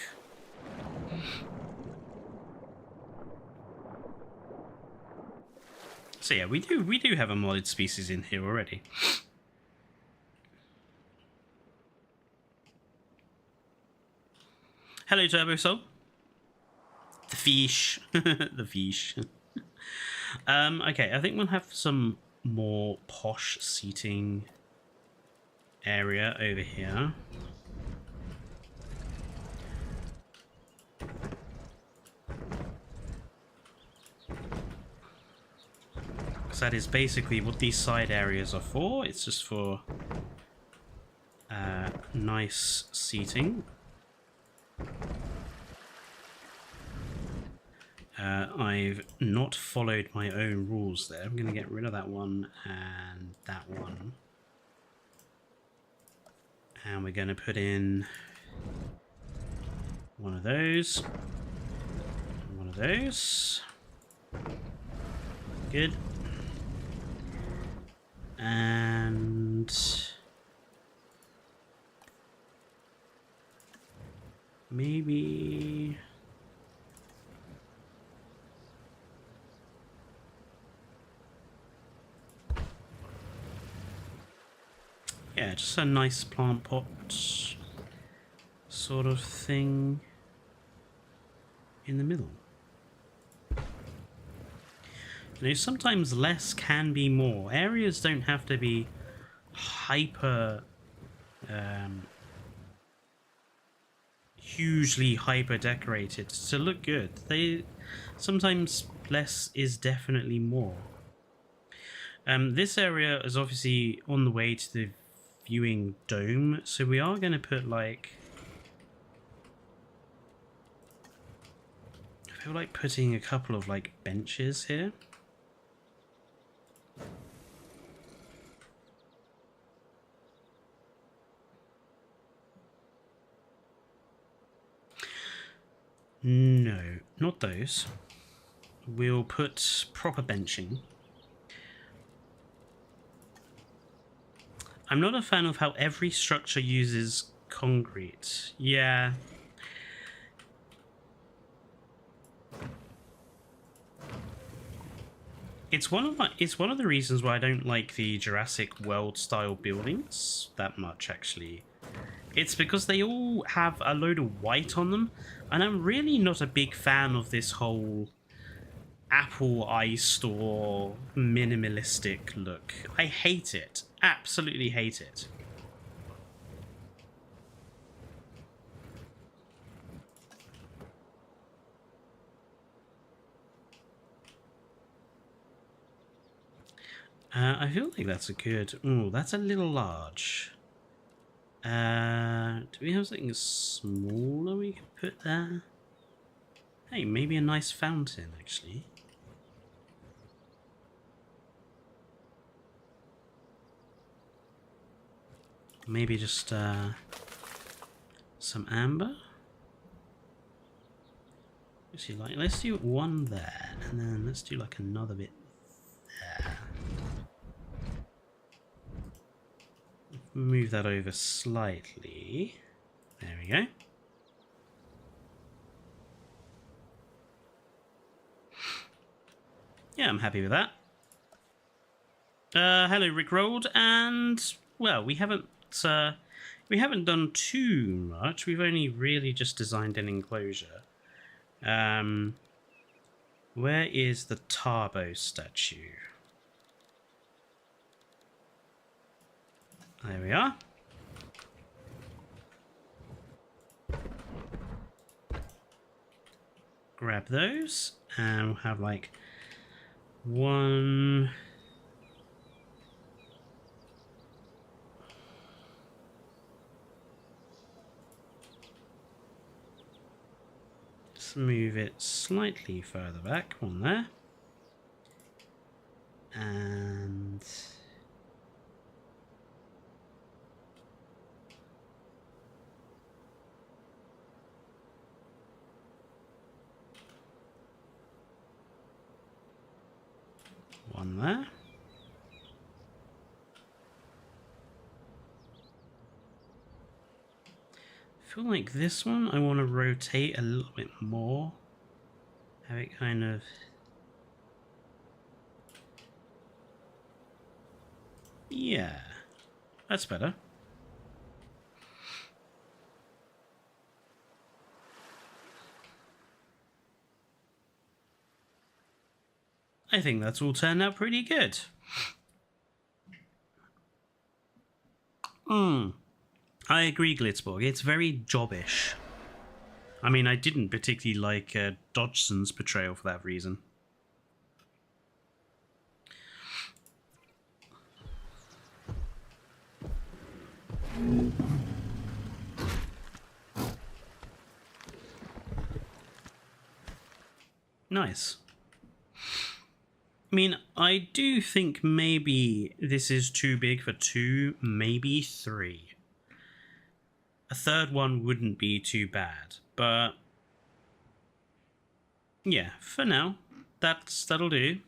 So yeah, we do have a modded species in here already. Hello, Turbo Soul. The fish. The fish. Okay, I think we'll have some more posh seating area over here. Because that is basically what these side areas are for. It's just for nice seating. I've not followed my own rules there. I'm going to get rid of that one and that one. And we're going to put in one of those. One of those. Good. And maybe... yeah, just a nice plant pot sort of thing in the middle. You know, sometimes less can be more. Areas don't have to be hyper, hugely hyper decorated to look good. Sometimes less is definitely more. This area is obviously on the way to the viewing dome, so we are going to put like... I feel like putting a couple of like benches here. No, not those. We'll put proper benching. I'm not a fan of how every structure uses concrete. Yeah. It's one of the reasons why I don't like the Jurassic World style buildings that much, actually. It's because they all have a load of white on them, and I'm really not a big fan of this whole Apple iStore minimalistic look. I hate it. Absolutely hate it. I feel like that's a good... Ooh, that's a little large. Do we have something smaller we could put there? Hey, maybe a nice fountain, actually. Maybe just some amber. Let's do one there, and then let's do like another bit there. Move that over slightly. There we go. Yeah, I'm happy with that. Hello, Rickrolled, and well, we haven't done too much. We've only really just designed an enclosure. Where is the Tarbo statue? There we are. Grab those, and we'll have like one. Just move it slightly further back, one there. And one there. I feel like this one I want to rotate a little bit more. Have it kind of... Yeah, that's better. I think that's all turned out pretty good. I agree, Glitzborg. It's very jobbish. I mean, I didn't particularly like Dodgson's portrayal for that reason. Nice. I mean, I do think maybe this is too big for 2, maybe 3. A third one wouldn't be too bad, but yeah, for now, that'll do.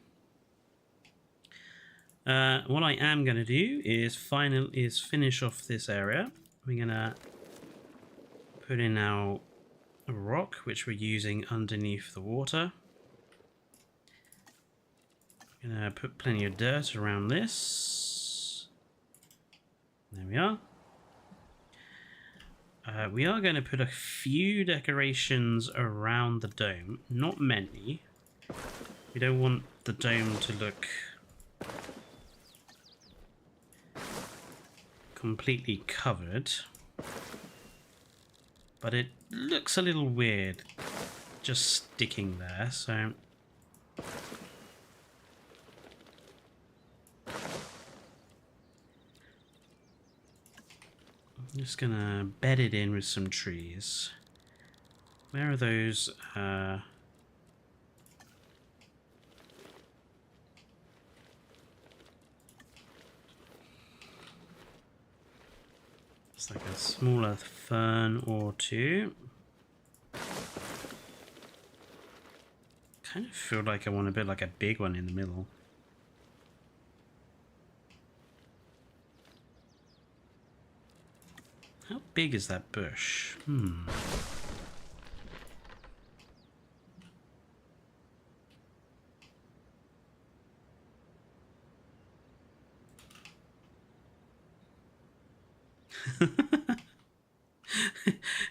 What I am going to do is finish off this area. We're going to put in our rock, which we're using underneath the water. I'm going to put plenty of dirt around this. There we are. We are going to put a few decorations around the dome. Not many. We don't want the dome to look completely covered. But it looks a little weird just sticking there, so... I'm just gonna bed it in with some trees. Where are those? It's like a smaller fern or two. Kind of feel like I want a bit like a big one in the middle. big is that bush?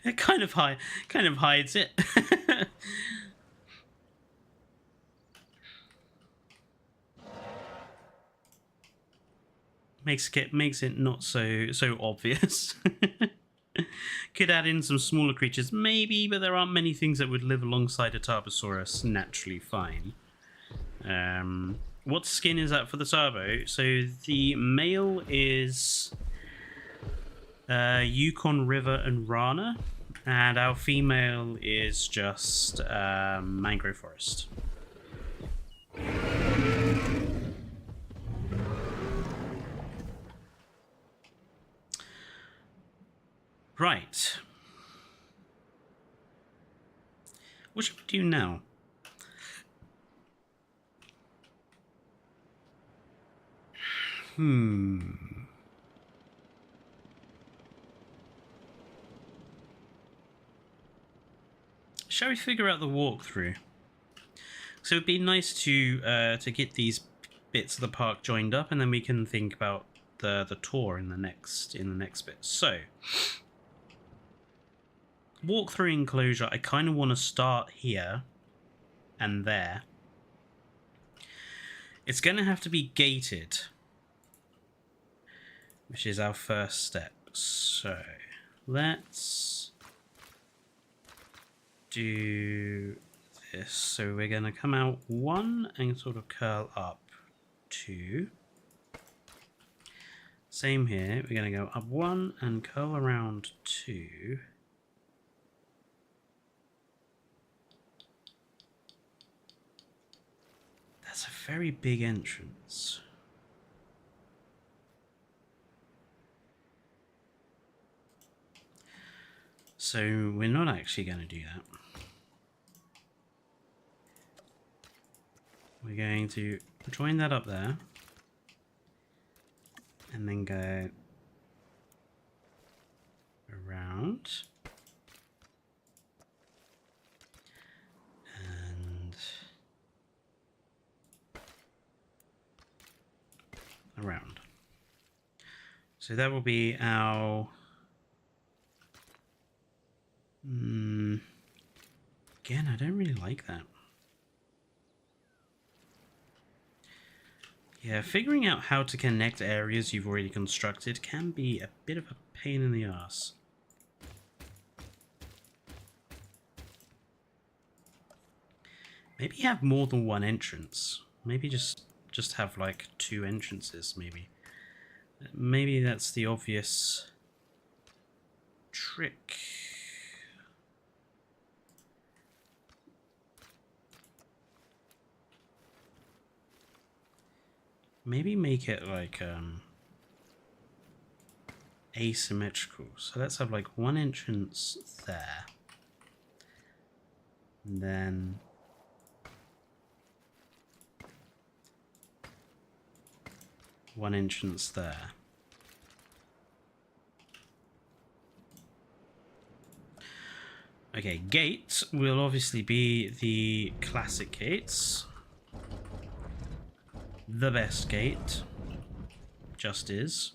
It kind of hides it. makes it not so obvious. Could add in some smaller creatures, maybe, but there aren't many things that would live alongside a Tarbosaurus naturally fine. What skin is that for the Tarbo? So the male is Yukon River and Rana, and our female is just mangrove forest. Right. What should we do now? Shall we figure out the walkthrough? So it'd be nice to get these bits of the park joined up, and then we can think about the tour in the next bit. So walkthrough enclosure, I kind of want to start here and there. It's going to have to be gated, which is our first step. So let's do this. So we're going to come out 1 and sort of curl up 2. Same here. We're going to go up 1 and curl around 2. That's a very big entrance. So we're not actually going to do that. We're going to join that up there and then go around and around. So that will be our again, I don't really like that. Yeah, figuring out how to connect areas you've already constructed can be a bit of a pain in the ass. Maybe have more than one entrance. Maybe just have like 2 entrances, maybe. Maybe that's the obvious trick. Maybe make it like asymmetrical. So let's have like 1 entrance there. And then one entrance there. Okay, gates will obviously be the classic gates. The best gate just is.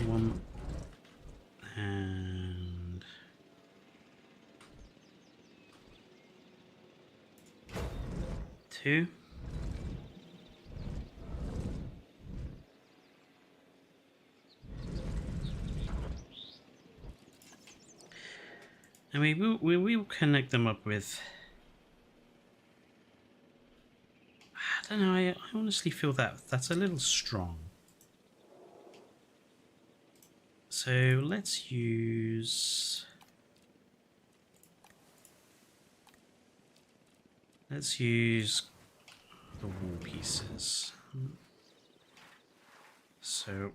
One and two. And we will connect them up with... I don't know, I honestly feel that's a little strong. So let's use... Let's use the wall pieces. So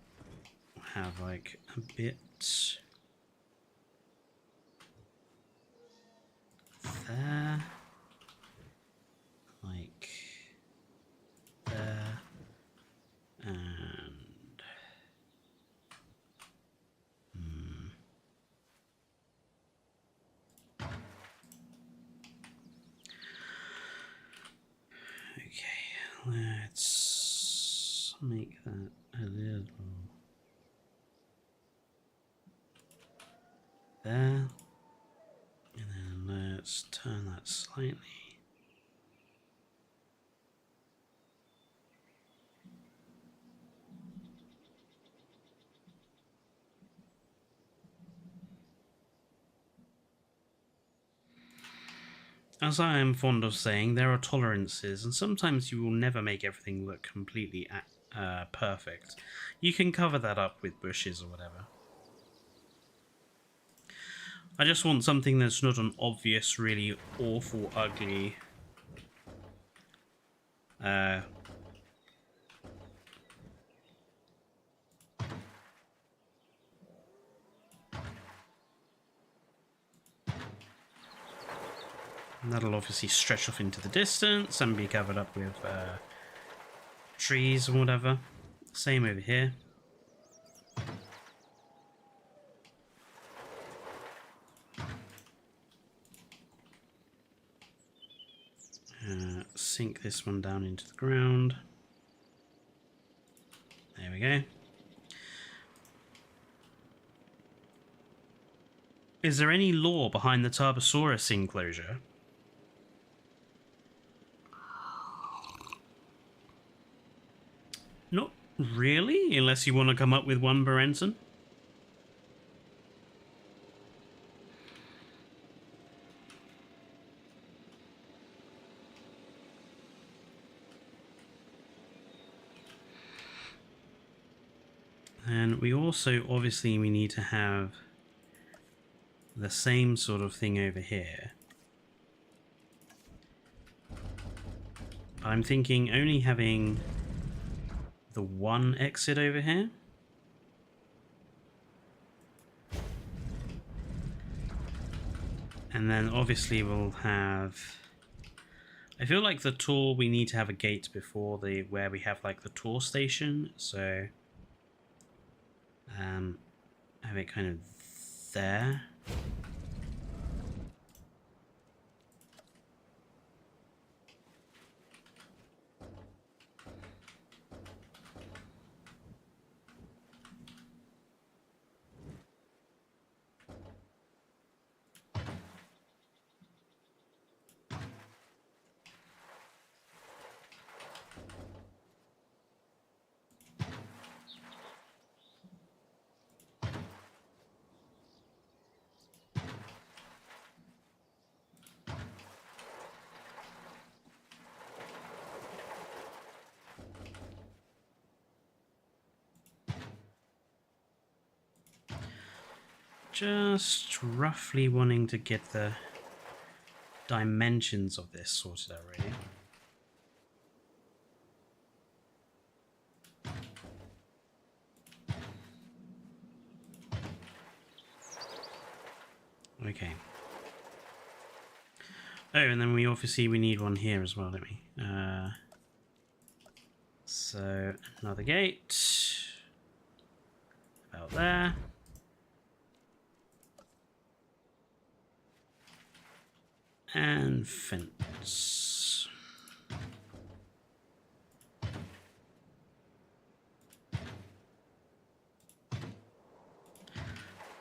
we'll have like a bit... there, like there, and okay, let's make that a little there, and then let's turn that slightly. As I am fond of saying, there are tolerances, and sometimes you will never make everything look completely perfect. You can cover that up with bushes or whatever. I just want something that's not an obvious, really awful, ugly and that'll obviously stretch off into the distance and be covered up with trees or whatever. Same over here. Sink this one down into the ground. There we go. Is there any lore behind the Tarbosaurus enclosure? Not really, unless you want to come up with one, Berenson. And we also, obviously, we need to have the same sort of thing over here. I'm thinking only having the one exit over here. And then obviously we'll have... I feel like the tour, we need to have a gate before the where we have like the tour station, so have it kind of there. Just roughly wanting to get the dimensions of this sorted out already. Okay. Oh, and then we obviously need one here as well, don't we? So another gate. About there. And fence.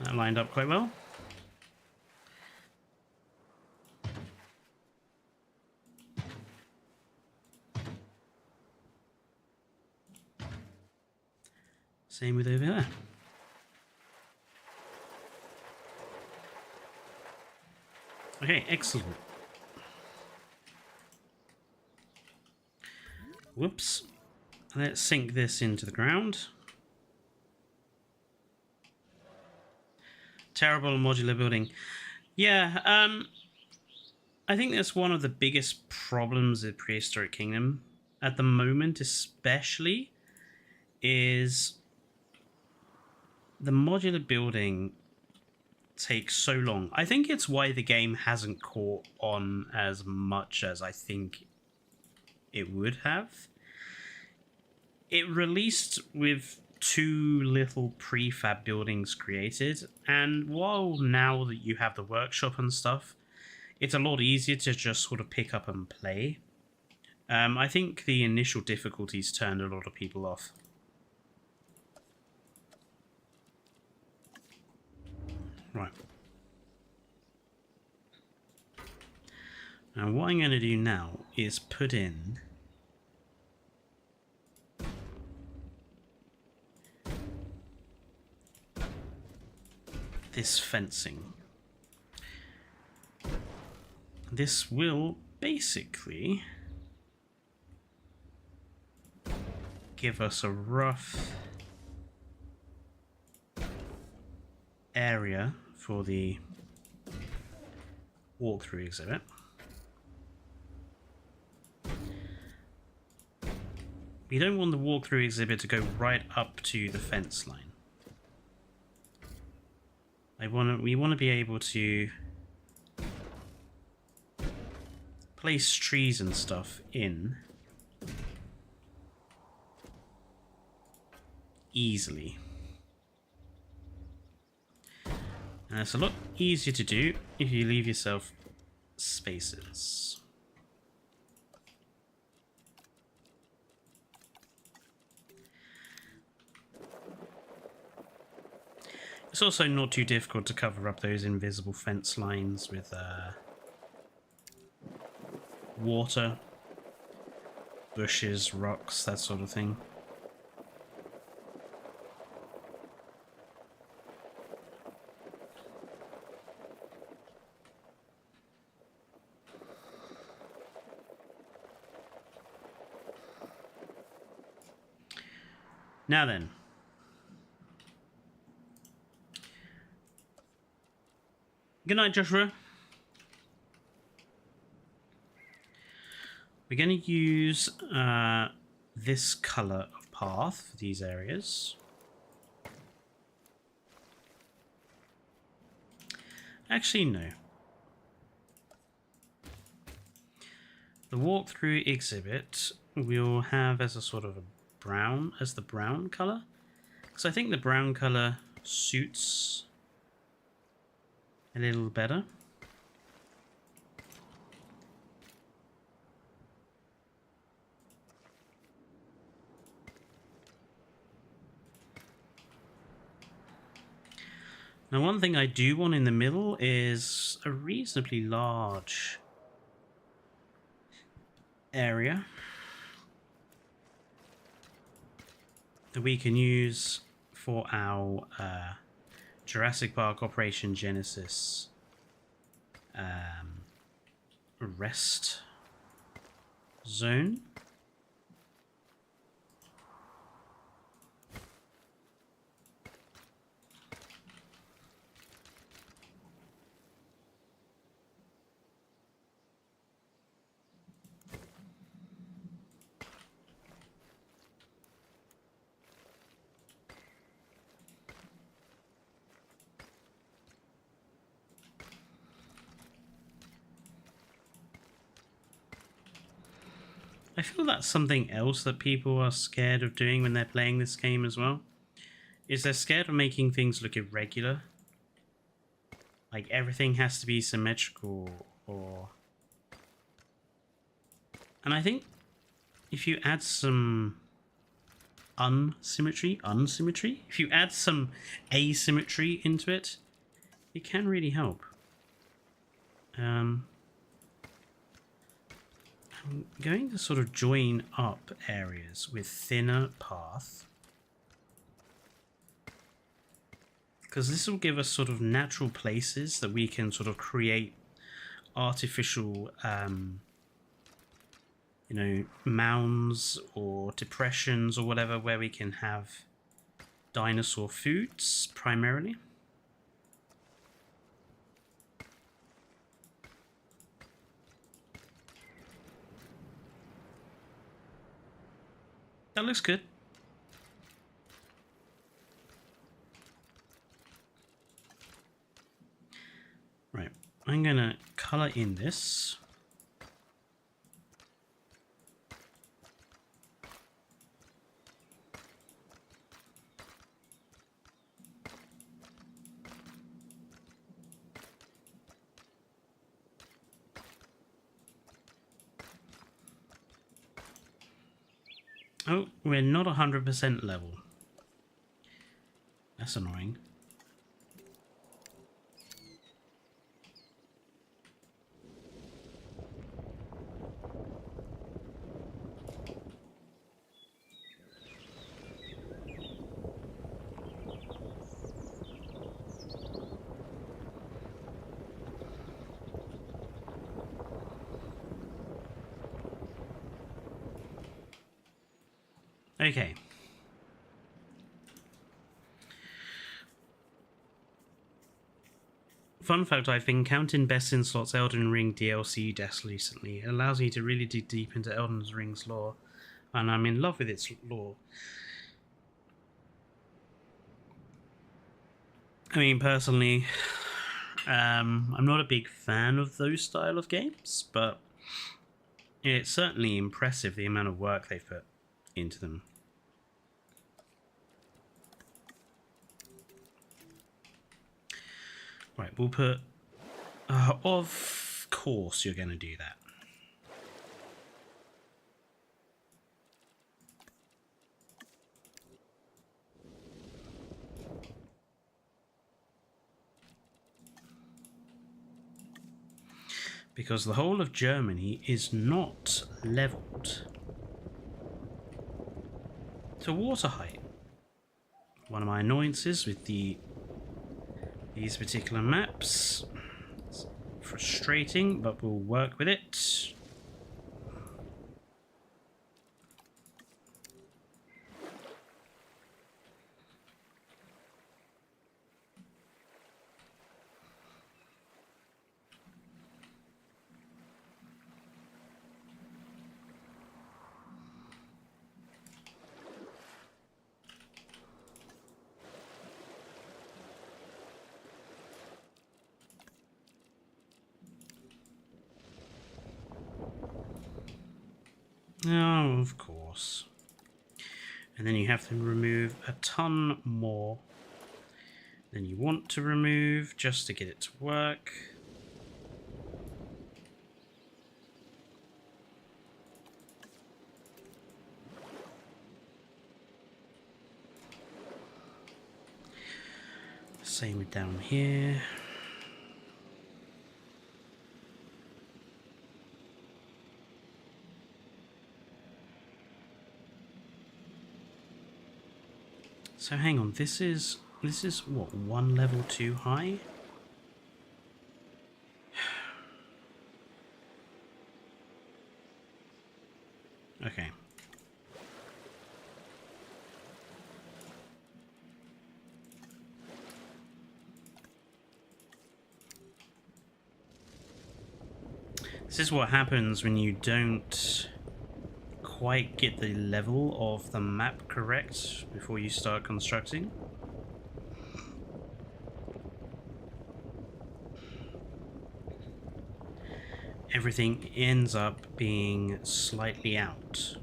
That lined up quite well. Same with over there. Okay, excellent. Whoops. Let's sink this into the ground. Terrible modular building. Yeah, I think that's one of the biggest problems of Prehistoric Kingdom at the moment, especially, is the modular building take so long. I think it's why the game hasn't caught on as much as I think it would have. It released with too little prefab buildings created, and while now that you have the workshop and stuff, it's a lot easier to just sort of pick up and play. I think the initial difficulties turned a lot of people off. Right. Now what I'm going to do now is put in this fencing. This will basically give us a rough area for the walkthrough exhibit. We don't want the walkthrough exhibit to go right up to the fence line. We want to be able to place trees and stuff in easily. And it's a lot easier to do if you leave yourself spaces. It's also not too difficult to cover up those invisible fence lines with water, bushes, rocks, that sort of thing. Now then. Good night, Joshua. We're going to use this colour of path for these areas. Actually, no. The walkthrough exhibit we'll have as a sort of a brown, as the brown colour. Because I think the brown colour suits a little better. Now, one thing I do want in the middle is a reasonably large area that we can use for our Jurassic Park Operation Genesis rest zone. I feel that's something else that people are scared of doing when they're playing this game as well. Is they're scared of making things look irregular. Like everything has to be symmetrical or... And I think if you add some unsymmetry, if you add some asymmetry into it, it can really help. I'm going to sort of join up areas with thinner path, because this will give us sort of natural places that we can sort of create artificial you know, mounds or depressions or whatever, where we can have dinosaur foods primarily. That looks good. I'm gonna color in this. Oh, we're not 100% level. That's annoying. Okay. Fun fact, I've been counting Best in Slots Elden Ring DLC deaths recently. It allows me to really dig deep into Elden Ring's lore, and I'm in love with its lore. I mean, personally, I'm not a big fan of those style of games, but it's certainly impressive the amount of work they've put into them. Right, we'll put... of course you're going to do that. Because the whole of Germany is not leveled to water height. One of my annoyances with these particular maps. It's frustrating, but we'll work with it. Oh, of course. And then you have to remove a ton more than you want to remove just to get it to work. Same with down here. So hang on, this is what, one level too high? Okay. This is what happens when you don't quite get the level of the map correct before you start constructing. Everything ends up being slightly out,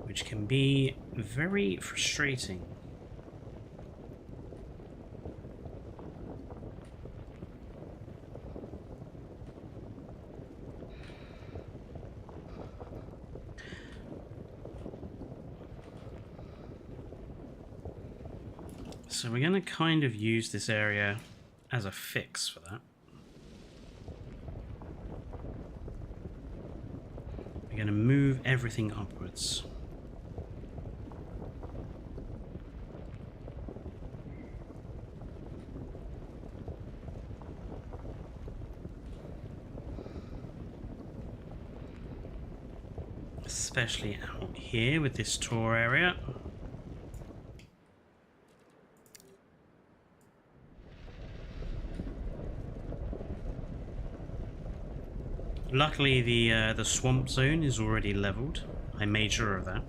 which can be very frustrating. So we're going to kind of use this area as a fix for that. We're going to move everything upwards. Especially out here with this tour area. Luckily, the swamp zone is already leveled. I made sure of that.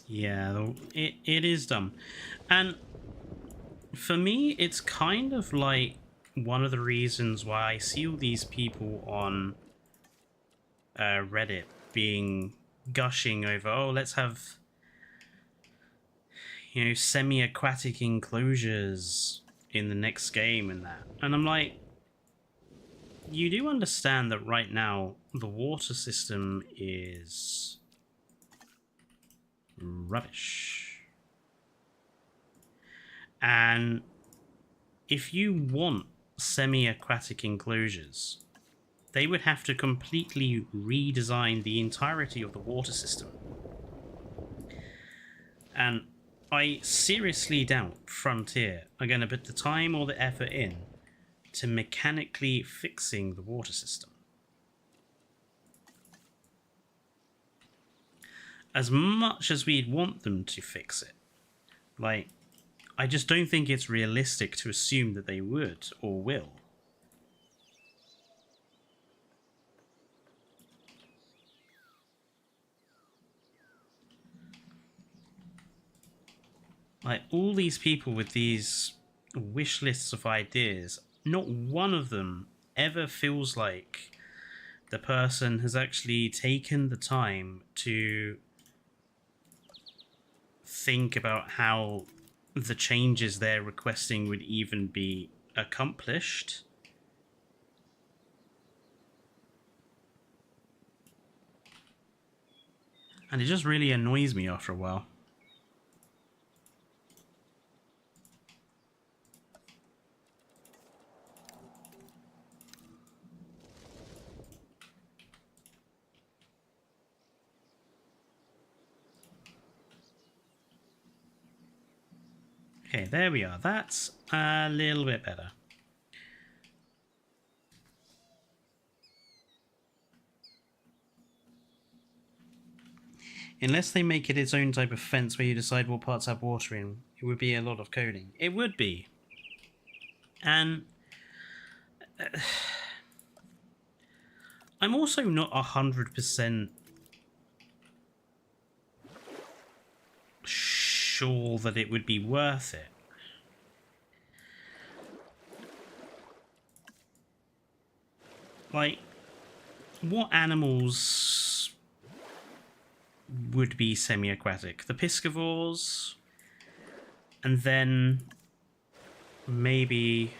Yeah, it is dumb. And for me, it's kind of like one of the reasons why I see all these people on Reddit being gushing over, oh, let's have, you know, semi-aquatic enclosures in the next game and that. And I'm like, you do understand that right now the water system is rubbish. And if you want semi-aquatic enclosures, they would have to completely redesign the entirety of the water system. And I seriously doubt Frontier are going to put the time or the effort in to mechanically fixing the water system. As much as we'd want them to fix it, like, I just don't think it's realistic to assume that they would or will. Like, all these people with these wish lists of ideas, not one of them ever feels like the person has actually taken the time to think about how the changes they're requesting would even be accomplished. And it just really annoys me after a while. Okay, there we are. That's a little bit better. Unless they make it its own type of fence where you decide what parts have water in, it would be a lot of coding. It would be. And I'm also not 100% sure that it would be worth it. Like, what animals would be semi-aquatic? The piscivores, and then maybe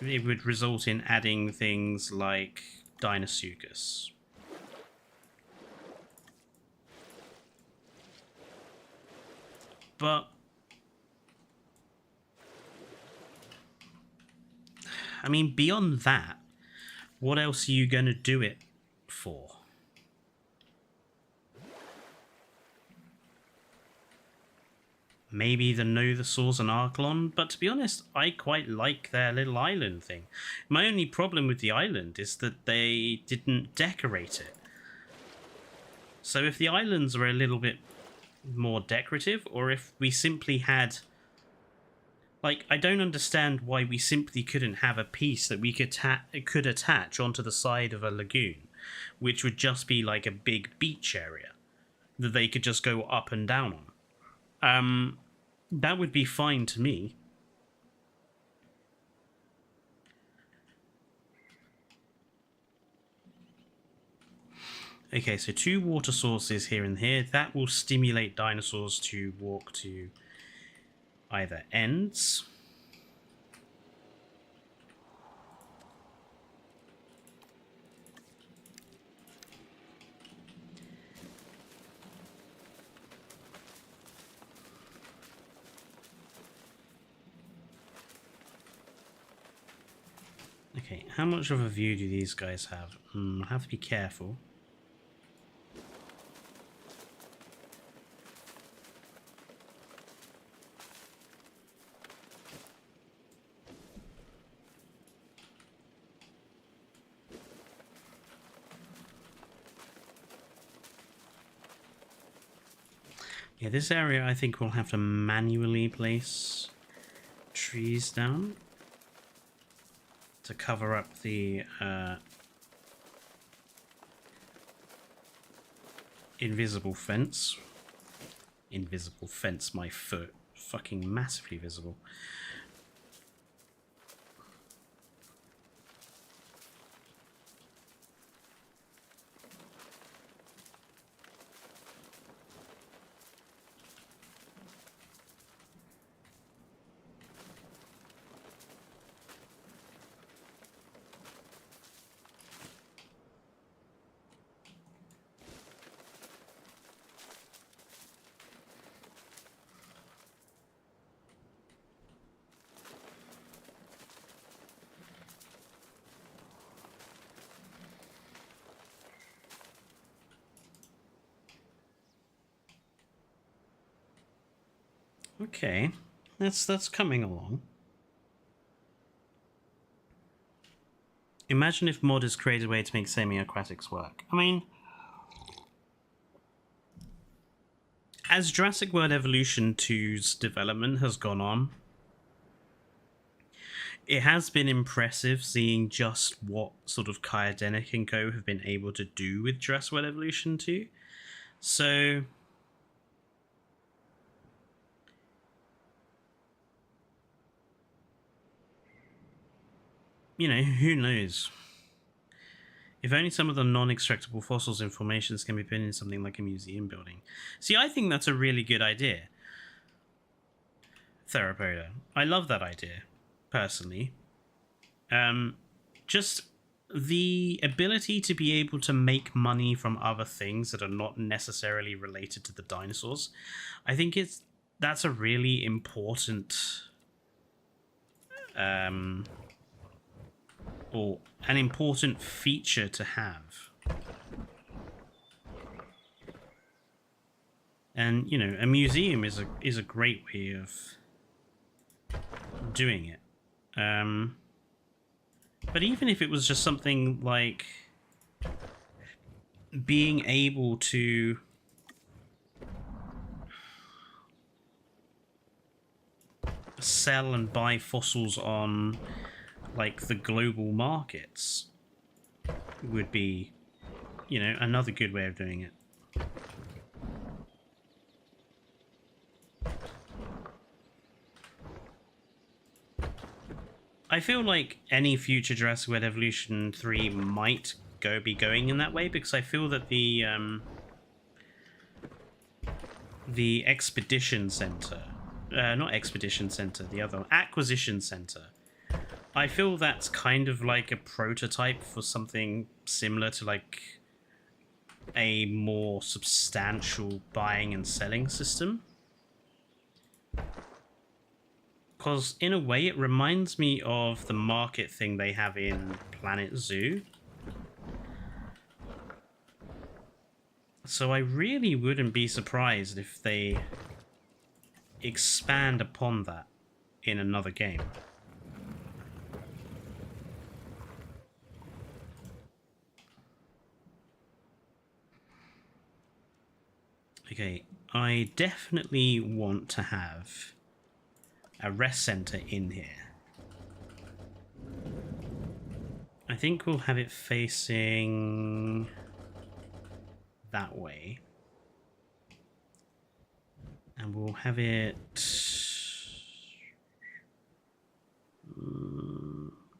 it would result in adding things like Dinosaurs. But I mean, beyond that, what else are you going to do it for? Maybe the Novosaurs and Archlon, but to be honest, I quite like their little island thing. My only problem with the island is that they didn't decorate it. So if the islands are a little bit more decorative, or if we simply had... Like, I don't understand why we simply couldn't have a piece that we could attach onto the side of a lagoon, which would just be like a big beach area that they could just go up and down on. That would be fine to me. Okay, so 2 water sources here and here. That will stimulate dinosaurs to walk to either ends. Okay, how much of a view do these guys have? I have to be careful. Yeah, this area I think we'll have to manually place trees down to cover up the invisible fence. invisible fence my foot. Fucking massively visible. Okay, that's coming along. Imagine if modders created a way to make semi-aquatics work. I mean, as Jurassic World Evolution 2's development has gone on, it has been impressive seeing just what sort of Kyodenic and Co have been able to do with Jurassic World Evolution 2. So, you know, who knows? If only some of the non-extractable fossils and formations can be put in something like a museum building. See, I think that's a really good idea. Theropoda. I love that idea, personally. Just the ability to be able to make money from other things that are not necessarily related to the dinosaurs. I think that's a really important or an important feature to have. And, you know, a museum is a great way of doing it. But even if it was just something like being able to sell and buy fossils on like the global markets would be, you know, another good way of doing it. I feel like any future Jurassic World Evolution 3 might be going in that way, because I feel that the Expedition Center, not Expedition Center, the other one, Acquisition Center, I feel that's kind of like a prototype for something similar to like a more substantial buying and selling system. Because in a way it reminds me of the market thing they have in Planet Zoo. So I really wouldn't be surprised if they expand upon that in another game. Okay, I definitely want to have a rest center in here. I think we'll have it facing that way. And we'll have it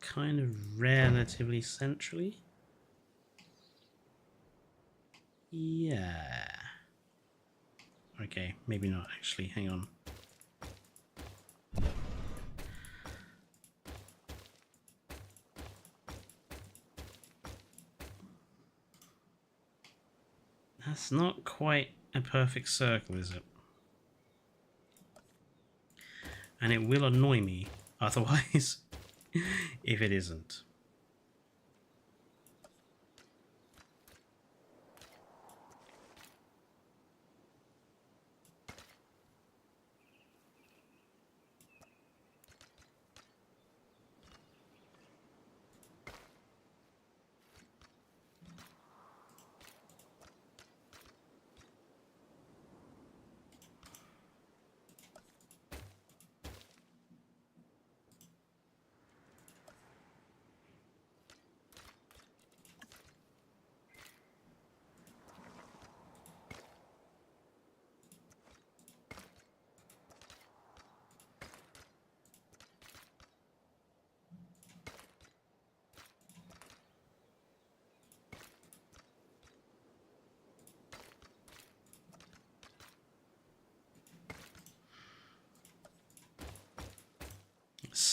kind of relatively centrally. Yeah. Okay, maybe not actually. Hang on. That's not quite a perfect circle, is it? And it will annoy me otherwise if it isn't.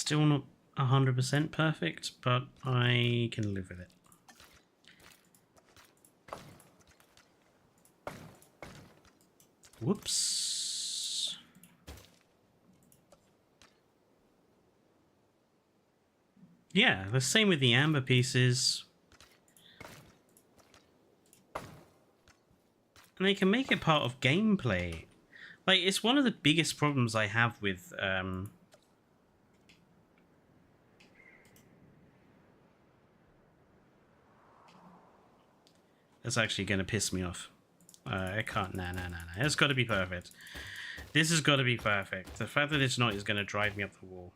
Still not 100% perfect, but I can live with it. Whoops. Yeah, the same with the amber pieces. And they can make it part of gameplay. Like, it's one of the biggest problems I have with that's actually going to piss me off. I can't. Nah. It's got to be perfect. This has got to be perfect. The fact that it's not is going to drive me up the wall.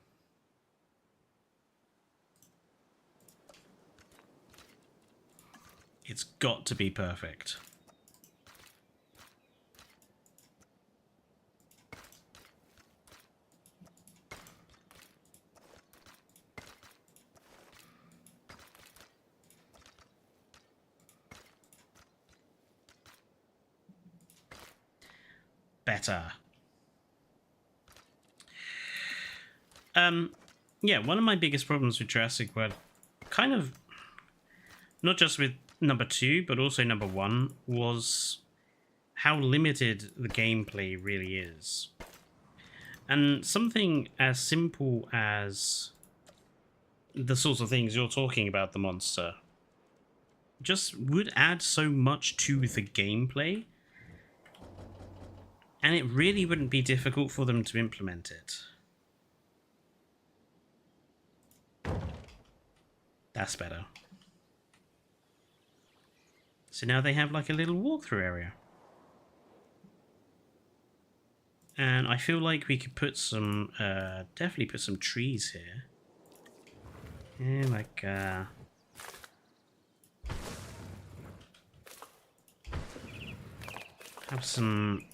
It's got to be perfect. Better. Yeah, one of my biggest problems with Jurassic World, kind of not just with number 2 but also number 1, was how limited the gameplay really is. And something as simple as the sorts of things you're talking about, the monster, just would add so much to the gameplay. And it really wouldn't be difficult for them to implement it. That's better. So now they have like a little walkthrough area. And I feel like we could put some, definitely put some trees here. Yeah, like, have some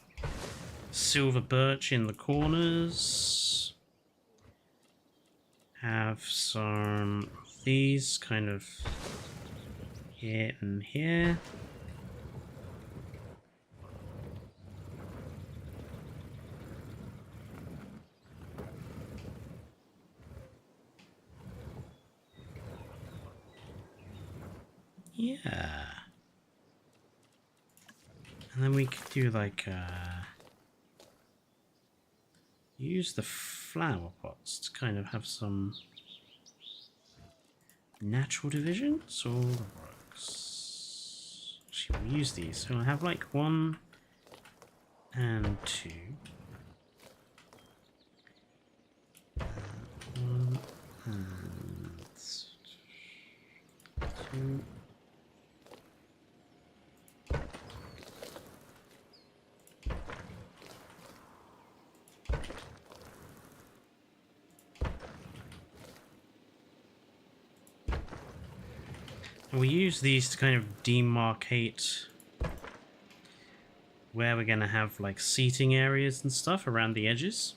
silver birch in the corners. Have some of these kind of here and here. Yeah. And then we could do like use the flower pots to kind of have some natural division. So works. Actually, we'll use these. So I'll have like 1 and 2. 1 and 2. And we use these to kind of demarcate where we're going to have like seating areas and stuff around the edges.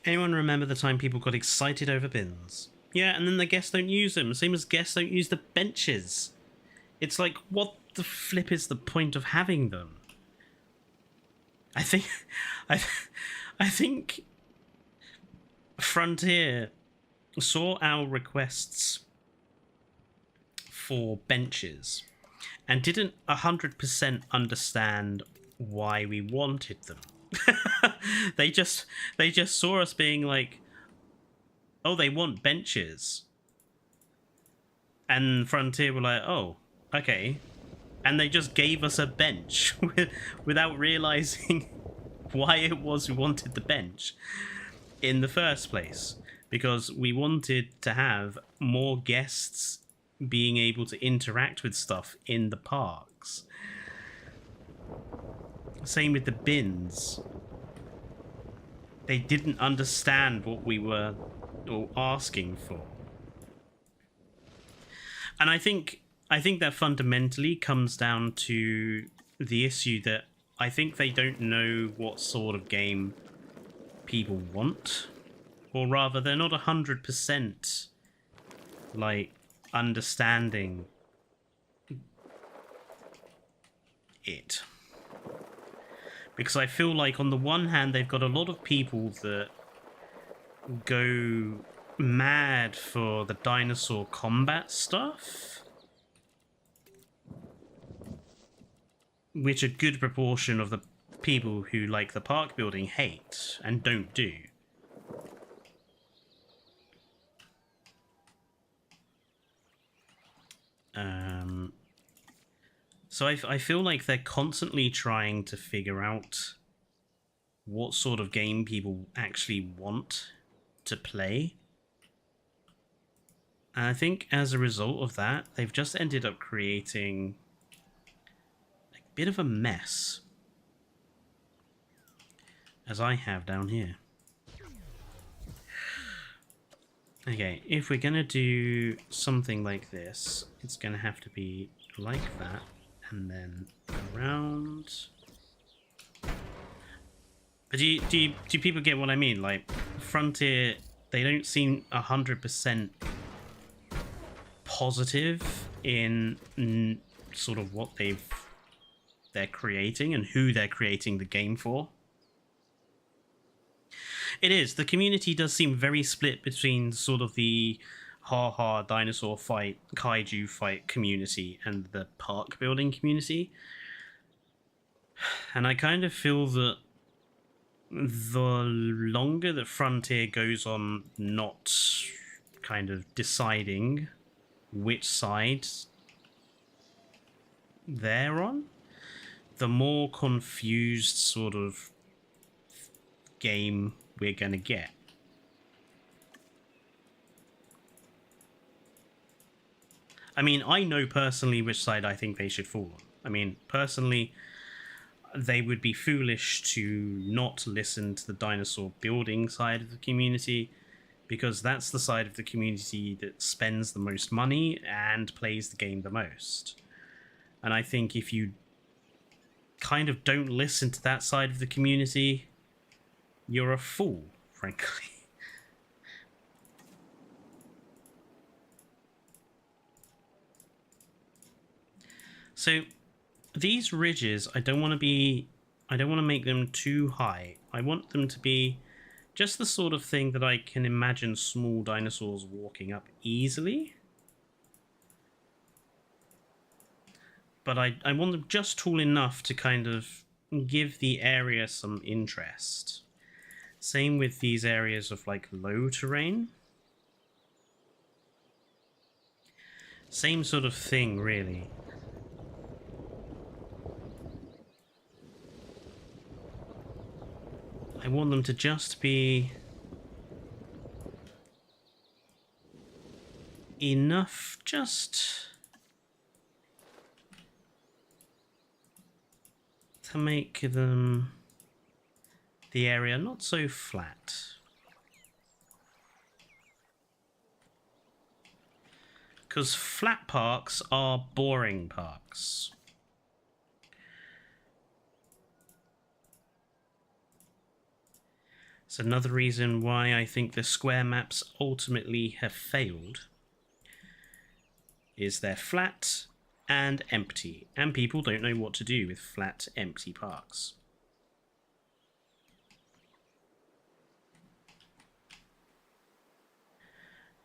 Anyone remember the time people got excited over bins? Yeah, and then the guests don't use them. Same as guests don't use the benches. It's like, what the flip is the point of having them? I think Frontier saw our requests for benches and didn't 100% understand why we wanted them. They just saw us being like, oh, they want benches. And Frontier were like, oh, okay. And they just gave us a bench without realizing why it was we wanted the bench in the first place. Because we wanted to have more guests being able to interact with stuff in the parks. Same with the bins. They didn't understand what we were asking for. And I think that fundamentally comes down to the issue that I think they don't know what sort of game people want. Or rather, they're not 100% like understanding it. Because I feel like on the one hand, they've got a lot of people that go mad for the dinosaur combat stuff, which a good proportion of the people who like the park building hate and don't do. So I feel like they're constantly trying to figure out what sort of game people actually want to play. And I think as a result of that, they've just ended up creating a bit of a mess, as I have down here. Okay, if we're gonna do something like this, it's gonna have to be like that, and then around. But do people get what I mean? Like, Frontier, they don't seem 100% positive in sort of what they're creating and who they're creating the game for. It is. The community does seem very split between sort of the ha dinosaur fight, kaiju fight community and the park building community. And I kind of feel that the longer that Frontier goes on not kind of deciding which side they're on, the more confused sort of game we're going to get. I mean, I know personally which side I think they should fall on. I mean, personally, they would be foolish to not listen to the dinosaur building side of the community, because that's the side of the community that spends the most money and plays the game the most. And I think if you kind of don't listen to that side of the community, you're a fool, frankly. So these ridges, I don't want to make them too high. I want them to be just the sort of thing that I can imagine small dinosaurs walking up easily. But I want them just tall enough to kind of give the area some interest. Same with these areas of like low terrain. Same sort of thing, really. I want them to just be enough just to make them the area not so flat. Because flat parks are boring parks. It's another reason why I think the square maps ultimately have failed. Is they're flat and empty, and people don't know what to do with flat, empty parks.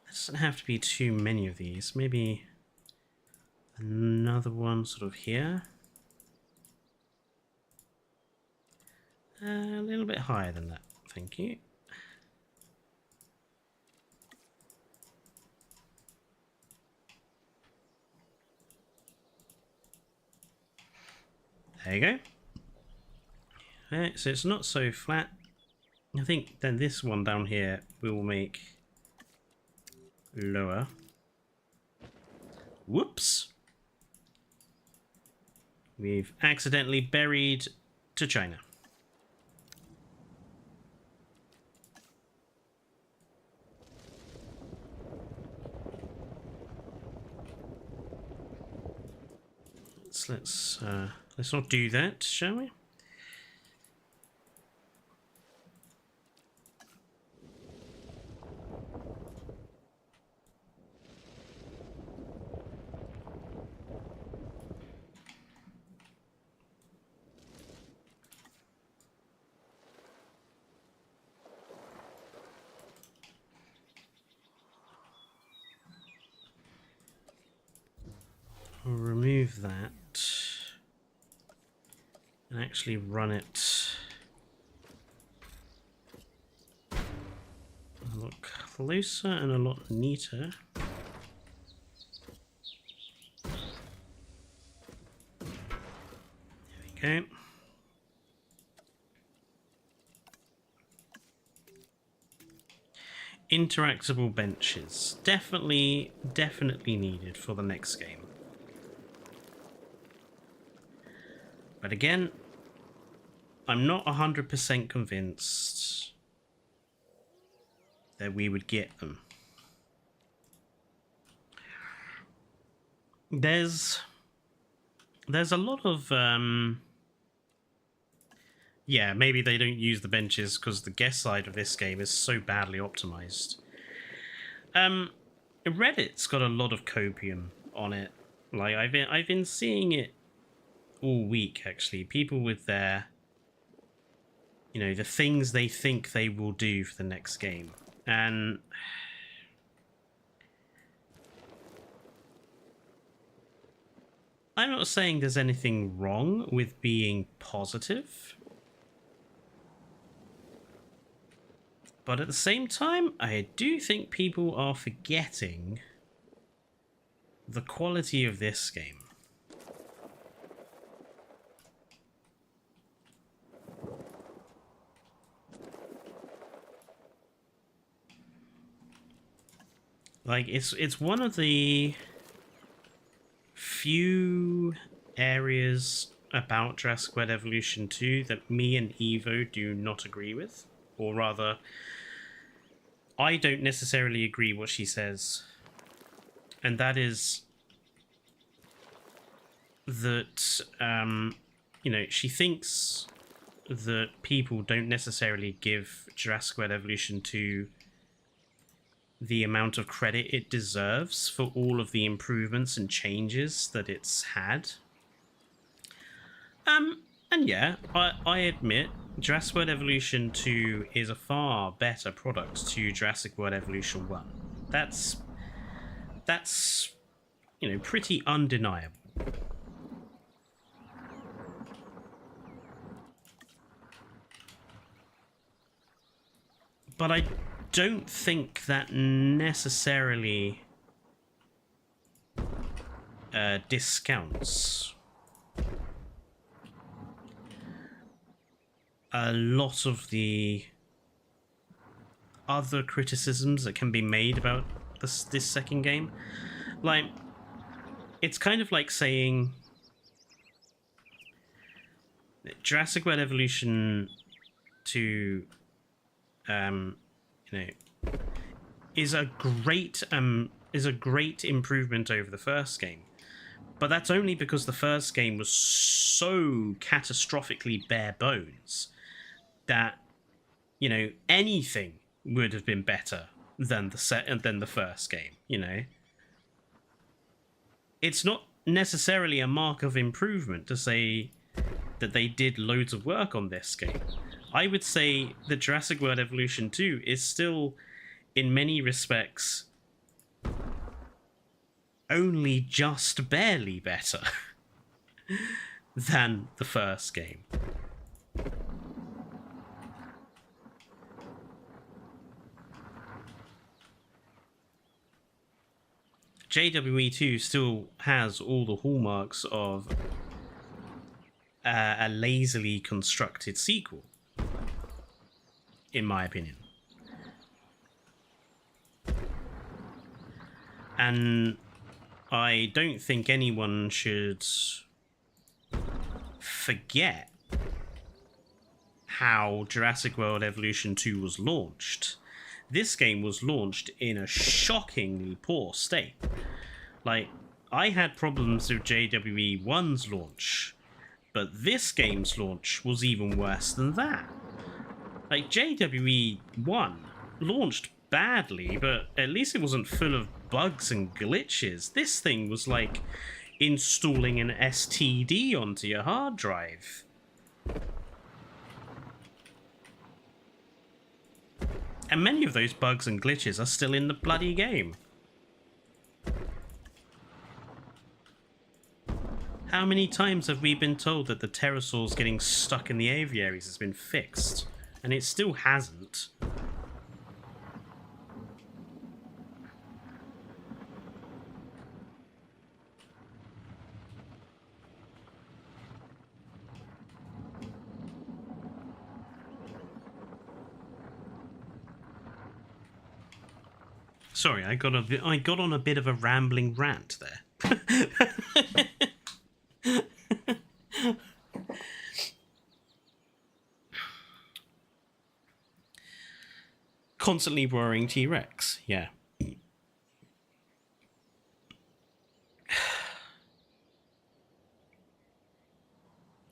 There doesn't have to be too many of these. Maybe another one sort of here. A little bit higher than that, thank you. There you go. Right, so it's not so flat. I think then this one down here we will make lower. Whoops. We've accidentally buried to China. Let's not do that, shall we? We'll remove that and actually run it a lot closer and a lot neater. There we go. Interactable benches. Definitely needed for the next game. But again, I'm not 100% convinced that we would get them. There's a lot of yeah, maybe they don't use the benches because the guest side of this game is so badly optimized. Reddit's got a lot of copium on it. Like I've been seeing it all week actually. People with their, you know, the things they think they will do for the next game. And I'm not saying there's anything wrong with being positive. But at the same time, I do think people are forgetting the quality of this game. Like, it's one of the few areas about Jurassic World Evolution 2 that me and Evo do not agree with. Or rather, I don't necessarily agree what she says. And that is that, you know, she thinks that people don't necessarily give Jurassic World Evolution 2 the amount of credit it deserves for all of the improvements and changes that it's had. And yeah, I admit Jurassic World Evolution 2 is a far better product to Jurassic World Evolution 1. That's you know, pretty undeniable. But I don't think that necessarily discounts a lot of the other criticisms that can be made about this second game. Like, it's kind of like saying Jurassic World Evolution 2 you know, is a great improvement over the first game. But that's only because the first game was so catastrophically bare bones that, you know, anything would have been better than the first game, you know. It's not necessarily a mark of improvement to say that they did loads of work on this game. I would say that Jurassic World Evolution 2 is still, in many respects, only just barely better than the first game. JWE2 still has all the hallmarks of a lazily constructed sequel, in my opinion. And I don't think anyone should forget how Jurassic World Evolution 2 was launched. This game was launched in a shockingly poor state. Like, I had problems with JWE 1's launch, but this game's launch was even worse than that. Like, JWE 1 launched badly, but at least it wasn't full of bugs and glitches. This thing was like installing an STD onto your hard drive. And many of those bugs and glitches are still in the bloody game. how many times have we been told that the pterosaurs getting stuck in the aviaries has been fixed? And it still hasn't. Sorry, I got on a bit of a rambling rant there. Constantly worrying T-Rex, yeah.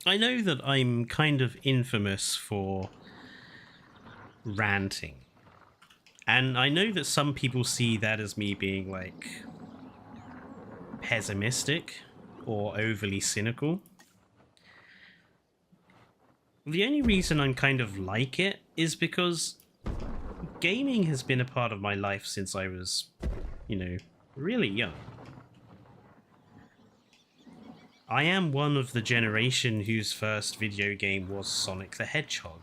I know that I'm kind of infamous for ranting. And I know that some people see that as me being, like, pessimistic or overly cynical. The only reason I'm kind of like it is because gaming has been a part of my life since I was, you know, really young. I am one of the generation whose first video game was Sonic the Hedgehog.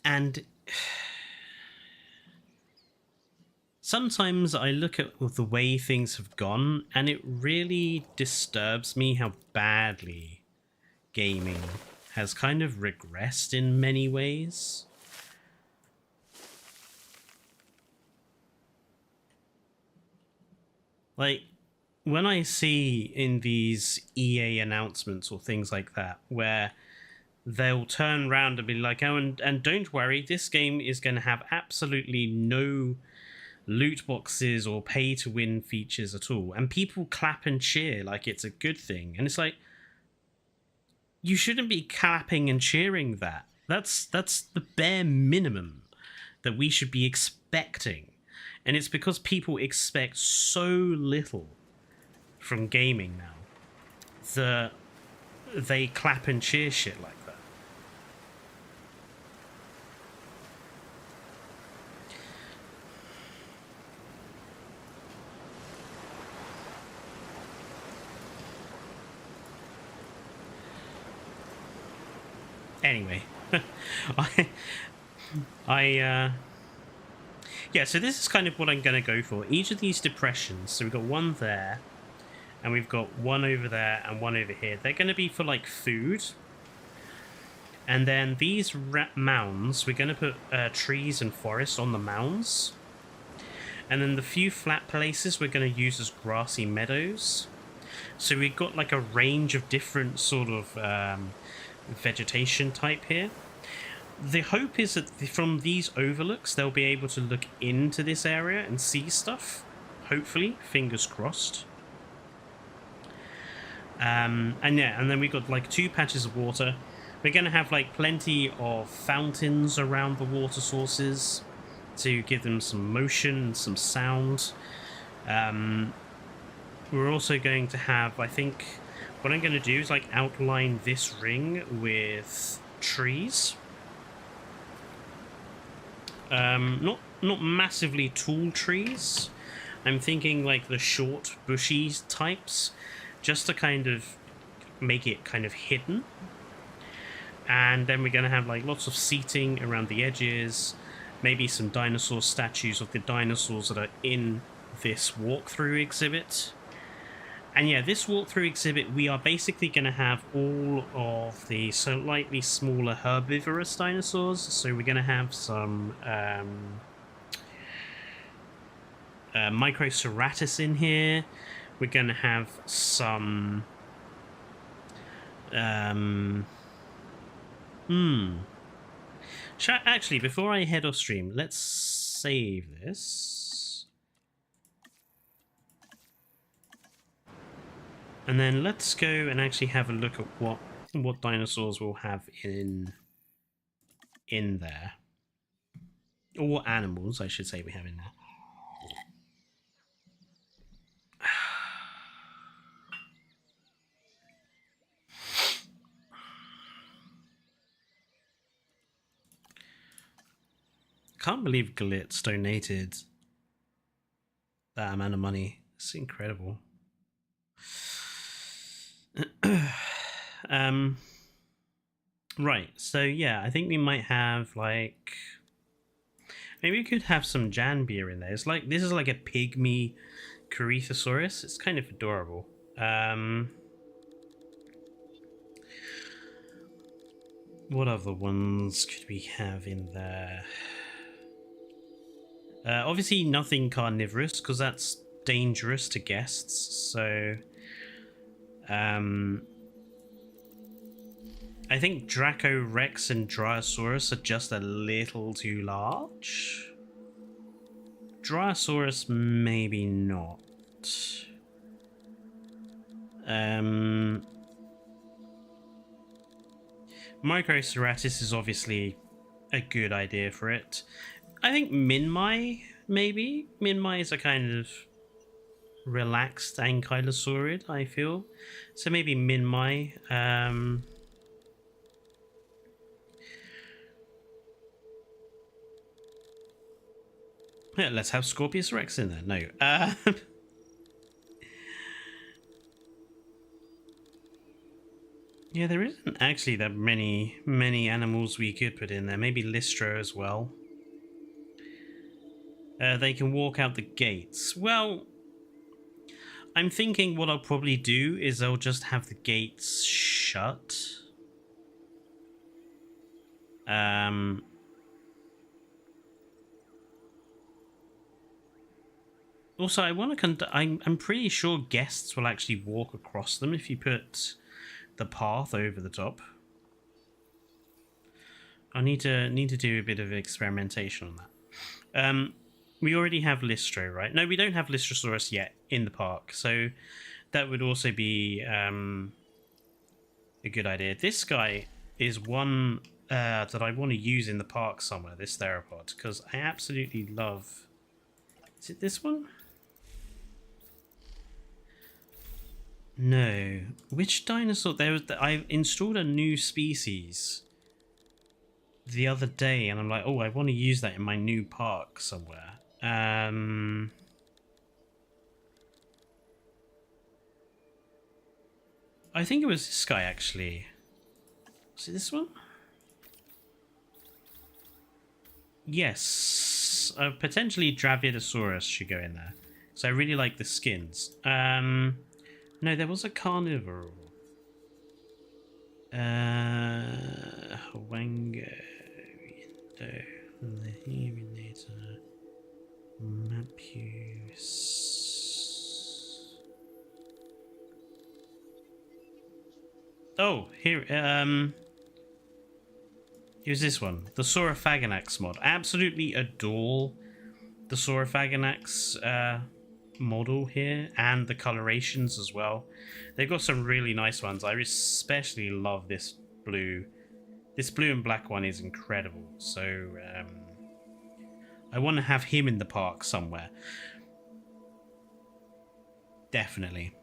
And sometimes I look at the way things have gone, and it really disturbs me how badly gaming has kind of regressed in many ways. Like, when I see in these EA announcements or things like that, where they'll turn around and be like, oh, and don't worry, this game is going to have absolutely no loot boxes or pay to win features at all, and people clap and cheer like it's a good thing, and it's like, you shouldn't be clapping and cheering that. That's the bare minimum that we should be expecting, and it's because people expect so little from gaming now that they clap and cheer shit like that. Anyway, yeah, so this is kind of what I'm going to go for. Each of these depressions, so we've got one there, and we've got one over there and one over here. They're going to be for, like, food. And then these mounds, we're going to put trees and forest on the mounds. And then the few flat places we're going to use as grassy meadows. So we've got, like, a range of different sort of vegetation type here. The hope is that from these overlooks they'll be able to look into this area and see stuff, hopefully, fingers crossed. And yeah, and then we've got like 2 patches of water. We're going to have like plenty of fountains around the water sources to give them some motion and some sound. We're also going to have, I think, what I'm going to do is like outline this ring with trees. Not massively tall trees. I'm thinking like the short, bushy types, just to kind of make it kind of hidden. And then we're going to have like lots of seating around the edges, maybe some dinosaur statues of the dinosaurs that are in this walkthrough exhibit. And yeah, this walkthrough exhibit, we are basically going to have all of the slightly smaller herbivorous dinosaurs. So we're going to have some Microceratus in here. We're going to have some... Actually, before I head off stream, let's save this. And then let's go and actually have a look at what dinosaurs we'll have in there. Or what animals, I should say, we have in there. can't believe Glitz donated that amount of money. It's incredible. Right, so yeah, I think we might have like maybe we could have some Jan beer in there. It's like this is like a pygmy Corythosaurus. It's kind of adorable. What other ones could we have in there? Obviously nothing carnivorous because that's dangerous to guests. So I think Draco Rex and Dryosaurus are just a little too large. Dryosaurus maybe not. Microceratus is obviously a good idea for it. I think Minmai, maybe. Minmai is a kind of relaxed ankylosaurid, I feel. So maybe Minmai. Yeah, let's have Scorpius Rex in there. No. Yeah, there isn't actually that many animals we could put in there. Maybe Listro as well. They can walk out the gates. Well, I'm thinking what I'll probably do is I'll just have the gates shut. Also, I want to I'm pretty sure guests will actually walk across them if you put the path over the top. I need to do a bit of experimentation on that. We already have Listro, right? No, we don't have Lystrosaurus yet in the park, so that would also be a good idea. This guy is one that I want to use in the park somewhere, this theropod, because I absolutely love... Is it this one? No. Which dinosaur? I installed a new species the other day, and I'm like, oh, I want to use that in my new park somewhere. I think it was this guy, actually. Was it this one? Yes. Potentially Dravidosaurus should go in there. So I really like the skins. No, there was a carnivore. Wango. The Heminator. Mapius. Oh, here, here's this one. The Saurophaganax mod. Absolutely adore the Saurophaganax model here, and the colorations as well. They've got some really nice ones. I especially love this blue. This blue and black one is incredible. So, I want to have him in the park somewhere. Definitely.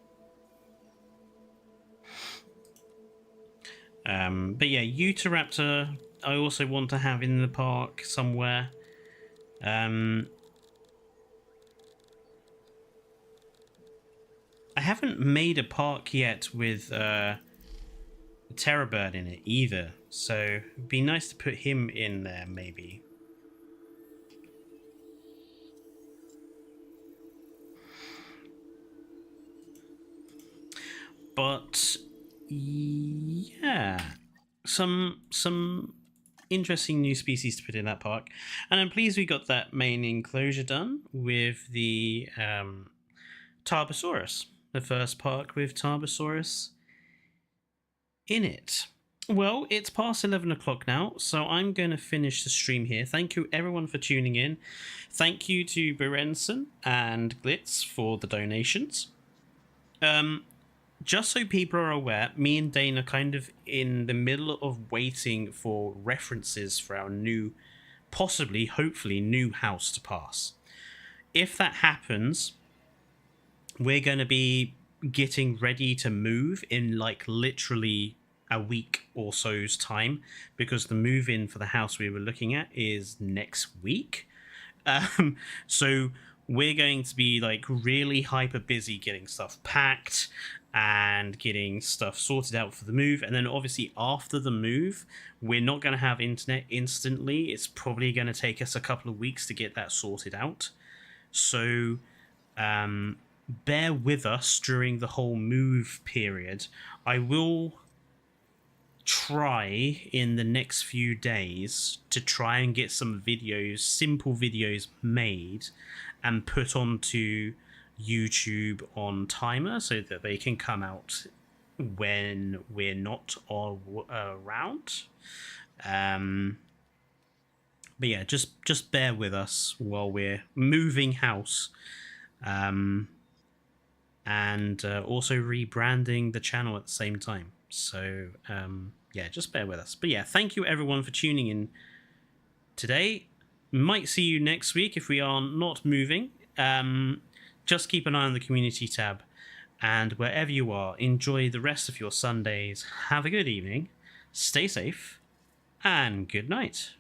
But yeah, Utahraptor I also want to have in the park somewhere. I haven't made a park yet with a Terrorbird in it either, so it'd be nice to put him in there maybe. But yeah, some interesting new species to put in that park, and I'm pleased we got that main enclosure done with the Tarbosaurus, the first park with Tarbosaurus in it. Well, it's past 11 o'clock now, so I'm going to finish the stream here. Thank you everyone for tuning in. Thank you to Berenson and Glitz for the donations. Just so people are aware, me and Dane are kind of in the middle of waiting for references for our new, possibly, hopefully, new house to pass. If that happens, we're going to be getting ready to move in, like, literally a week or so's time, because the move in for the house we were looking at is next week. So we're going to be like really hyper busy getting stuff packed and getting stuff sorted out for the move. And then obviously after the move, we're not going to have internet instantly. It's probably going to take us a couple of weeks to get that sorted out. So bear with us during the whole move period. I will try in the next few days to try and get some videos, simple videos made and put onto YouTube on timer so that they can come out when we're not all around. But yeah, just bear with us while we're moving house, and also rebranding the channel at the same time. So yeah, just bear with us. But yeah, thank you everyone for tuning in today. Might see you next week if we are not moving. Just keep an eye on the community tab, and wherever you are, enjoy the rest of your Sundays. Have a good evening, stay safe, and good night.